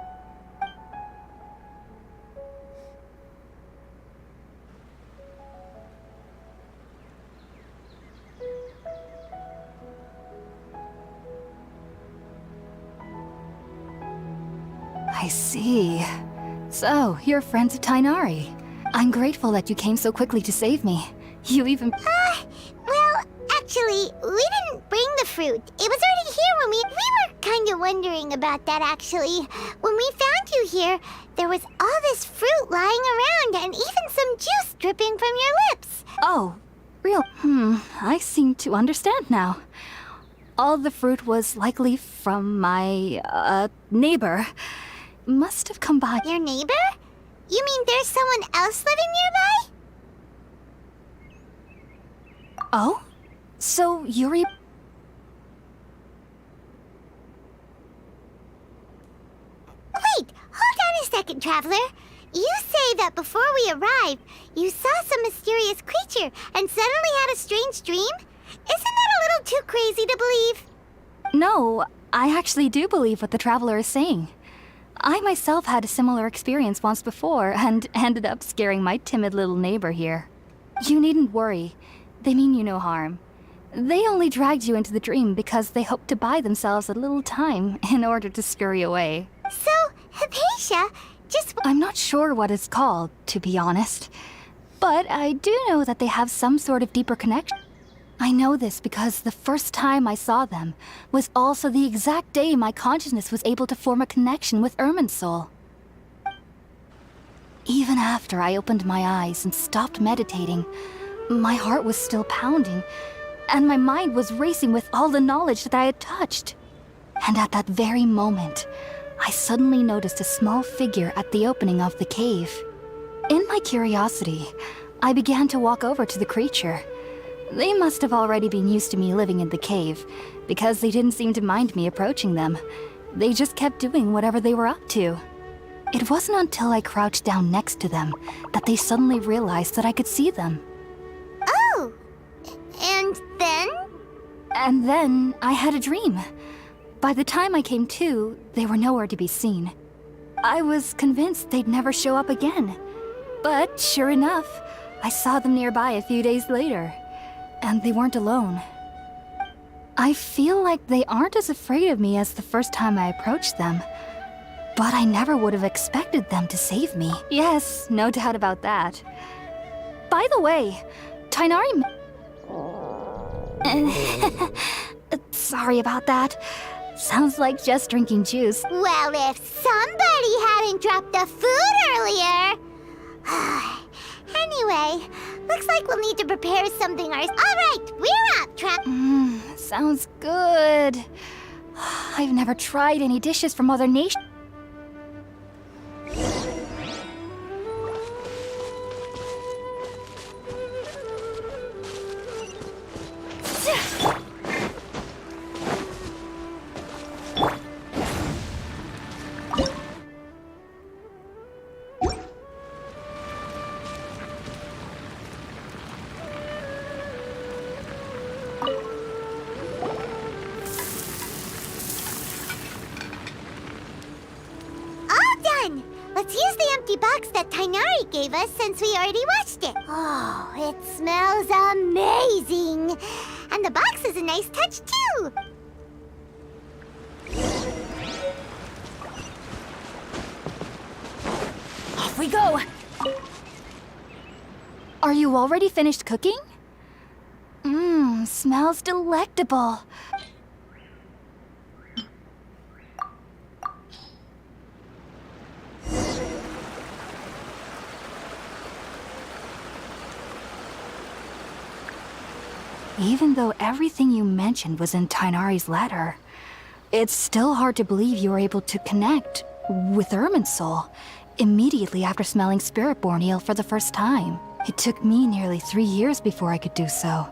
I see. So, you're friends of Tainari. I'm grateful that you came so quickly to save me. You even... Well, actually, we didn't bring the fruit. It was already here when we were kind of wondering about that, actually. When we found you here, there was all this fruit lying around and even some juice dripping from your lips. Oh, real... I seem to understand now. All the fruit was likely from my, neighbor. Must have come by... Your neighbor? You mean there's someone else living nearby? Oh? So, Yuri... Wait, hold on a second, Traveler. You say that before we arrived, you saw some mysterious creature and suddenly had a strange dream? Isn't that a little too crazy to believe? No, I actually do believe what the Traveler is saying. I myself had a similar experience once before and ended up scaring my timid little neighbor here. You needn't worry. They mean you no harm. They only dragged you into the dream because they hoped to buy themselves a little time in order to scurry away. So, Hypatia, I'm not sure what it's called, to be honest. But I do know that they have some sort of deeper connection. I know this because the first time I saw them was also the exact day my consciousness was able to form a connection with Irminsul. Even after I opened my eyes and stopped meditating, my heart was still pounding, and my mind was racing with all the knowledge that I had touched. And at that very moment, I suddenly noticed a small figure at the opening of the cave. In my curiosity, I began to walk over to the creature. They must have already been used to me living in the cave, because they didn't seem to mind me approaching them. They just kept doing whatever they were up to. It wasn't until I crouched down next to them that they suddenly realized that I could see them. Oh! And then? And then I had a dream. By the time I came to, they were nowhere to be seen. I was convinced they'd never show up again. But sure enough, I saw them nearby a few days later. And they weren't alone. I feel like they aren't as afraid of me as the first time I approached them. But I never would have expected them to save me. Yes, no doubt about that. By the way, Tainari... Sorry about that. Sounds like just drinking juice. Well, if somebody hadn't dropped the food earlier... Anyway, looks like we'll need to prepare something ourselves. Alright, we're up, Trap. Sounds good. I've never tried any dishes from other nations. Let's use the empty box that Tainari gave us since we already watched it. Oh, it smells amazing! And the box is a nice touch, too! Off we go! Are you already finished cooking? Smells delectable. Even though everything you mentioned was in Tainari's letter, it's still hard to believe you were able to connect with Irminsul immediately after smelling Spiritborn Ale for the first time. It took me nearly 3 years before I could do so.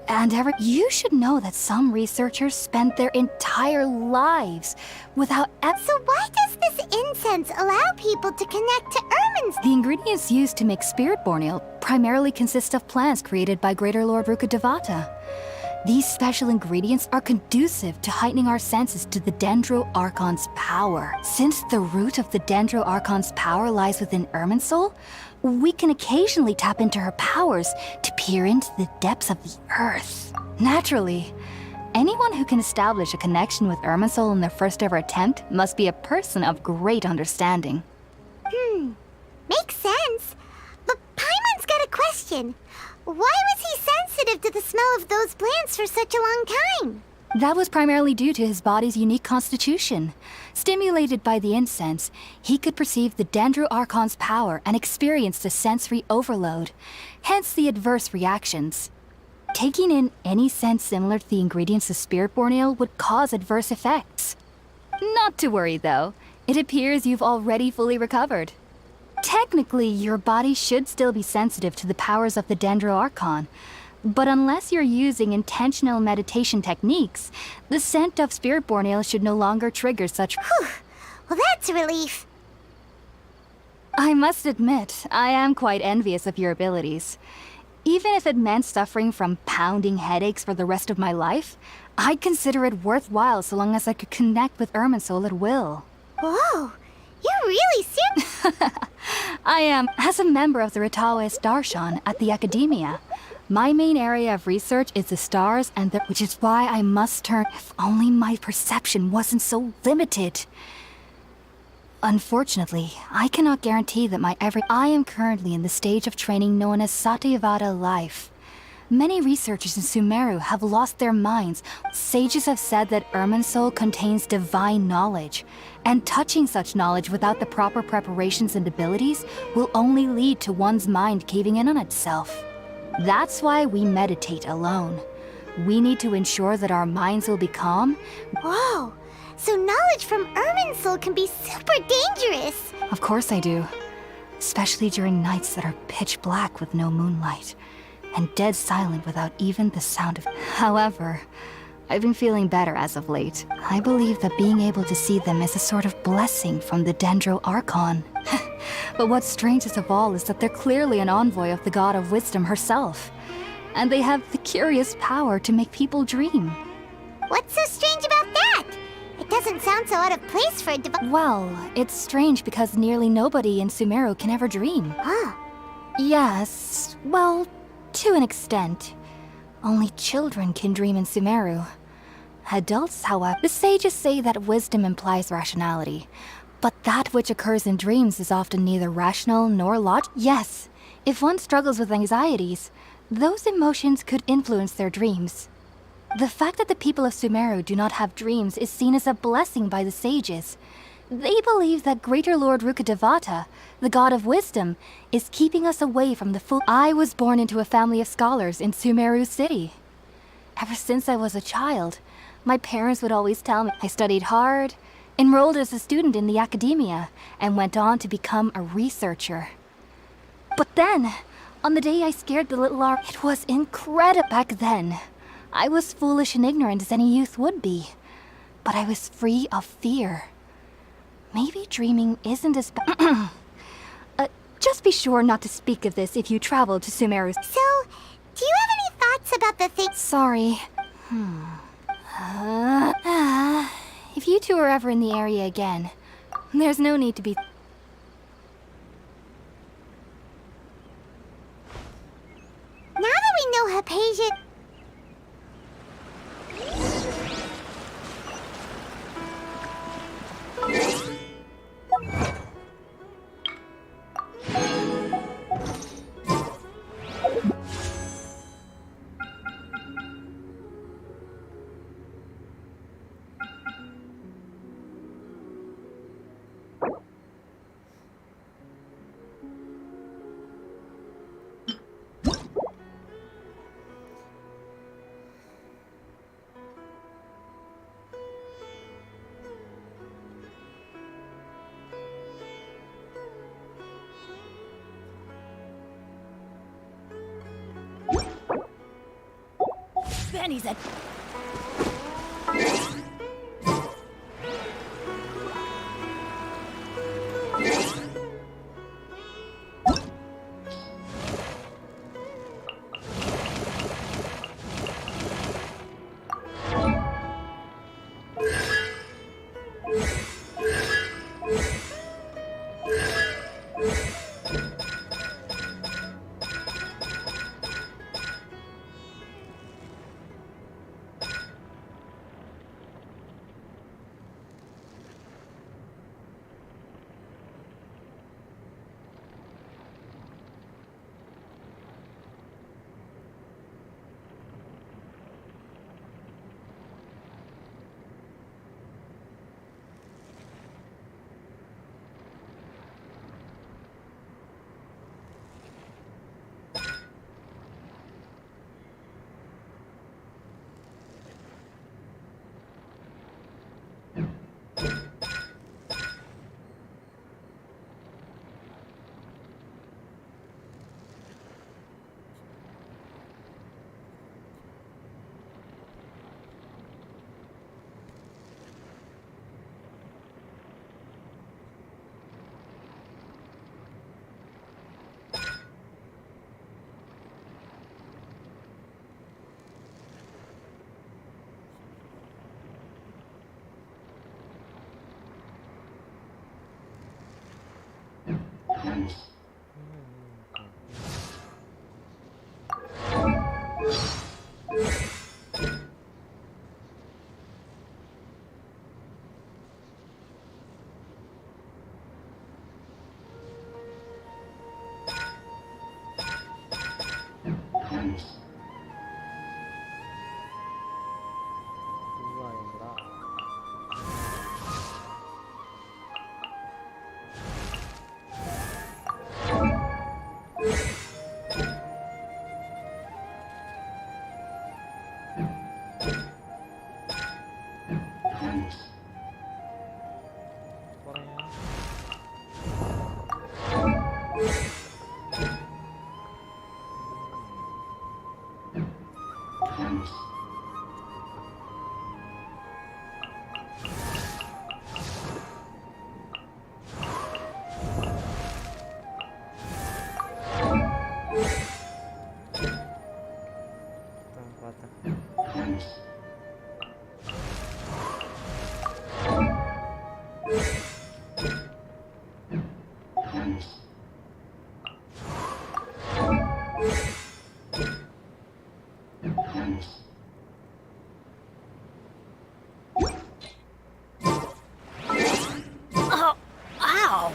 And you should know that some researchers spent their entire lives without... So why does this incense allow people to connect to Irminsul? The ingredients used to make Spiritborn Ale primarily consist of plants created by Greater Lord Rukkhadevata. These special ingredients are conducive to heightening our senses to the Dendro Archon's power. Since the root of the Dendro Archon's power lies within Irminsul, we can occasionally tap into her powers to peer into the depths of the earth. Naturally, anyone who can establish a connection with Irminsul in their first ever attempt must be a person of great understanding. Makes sense. But Paimon's got a question. Why was he sensitive to the smell of those plants for such a long time? That was primarily due to his body's unique constitution. Stimulated by the incense, he could perceive the Dendro Archon's power and experienced a sensory overload, hence the adverse reactions. Taking in any scent similar to the ingredients of Spiritborn Ale would cause adverse effects. Not to worry, though. It appears you've already fully recovered. Technically, your body should still be sensitive to the powers of the Dendro Archon, but unless you're using intentional meditation techniques, the scent of Spiritborn Ale should no longer trigger such... Whew. Well, that's a relief. I must admit, I am quite envious of your abilities. Even if it meant suffering from pounding headaches for the rest of my life, I'd consider it worthwhile so long as I could connect with Irminsul at will. Whoa, you're really serious? I am, as a member of the Ritaoist Darshan at the Academia. My main area of research is the stars and which is why I must turn... If only my perception wasn't so limited. Unfortunately, I cannot guarantee that I am currently in the stage of training known as Satyavada life. Many researchers in Sumeru have lost their minds. Sages have said that Irminsul contains divine knowledge, and touching such knowledge without the proper preparations and abilities will only lead to one's mind caving in on itself. That's why we meditate alone. We need to ensure that our minds will be calm. Whoa! So knowledge from Irminsul can be super dangerous! Of course I do. Especially during nights that are pitch black with no moonlight, and dead silent without even the sound of... However, I've been feeling better as of late. I believe that being able to see them is a sort of blessing from the Dendro Archon. But what's strangest of all is that they're clearly an envoy of the God of Wisdom herself. And they have the curious power to make people dream. What's so strange about that? It doesn't sound so out of place for a Well, it's strange because nearly nobody in Sumeru can ever dream. Huh. Yes, well, to an extent. Only children can dream in Sumeru. Adults, however, the sages say that wisdom implies rationality. But that which occurs in dreams is often neither rational nor logical. Yes, if one struggles with anxieties, those emotions could influence their dreams. The fact that the people of Sumeru do not have dreams is seen as a blessing by the sages. They believe that Greater Lord Rukkhadevata, the god of wisdom, is keeping us away from the full. I was born into a family of scholars in Sumeru City. Ever since I was a child, my parents would always tell me I studied hard, enrolled as a student in the academia, and went on to become a researcher. But then, on the day I scared the little it was incredible. Back then, I was foolish and ignorant as any youth would be, but I was free of fear. Maybe dreaming isn't as bad. Just be sure not to speak of this if you travel to Sumeru. So, do you have any thoughts about the thing? Sorry. If you two are ever in the area again, there's no need to be... Now that we know Hypatia... Benny's a...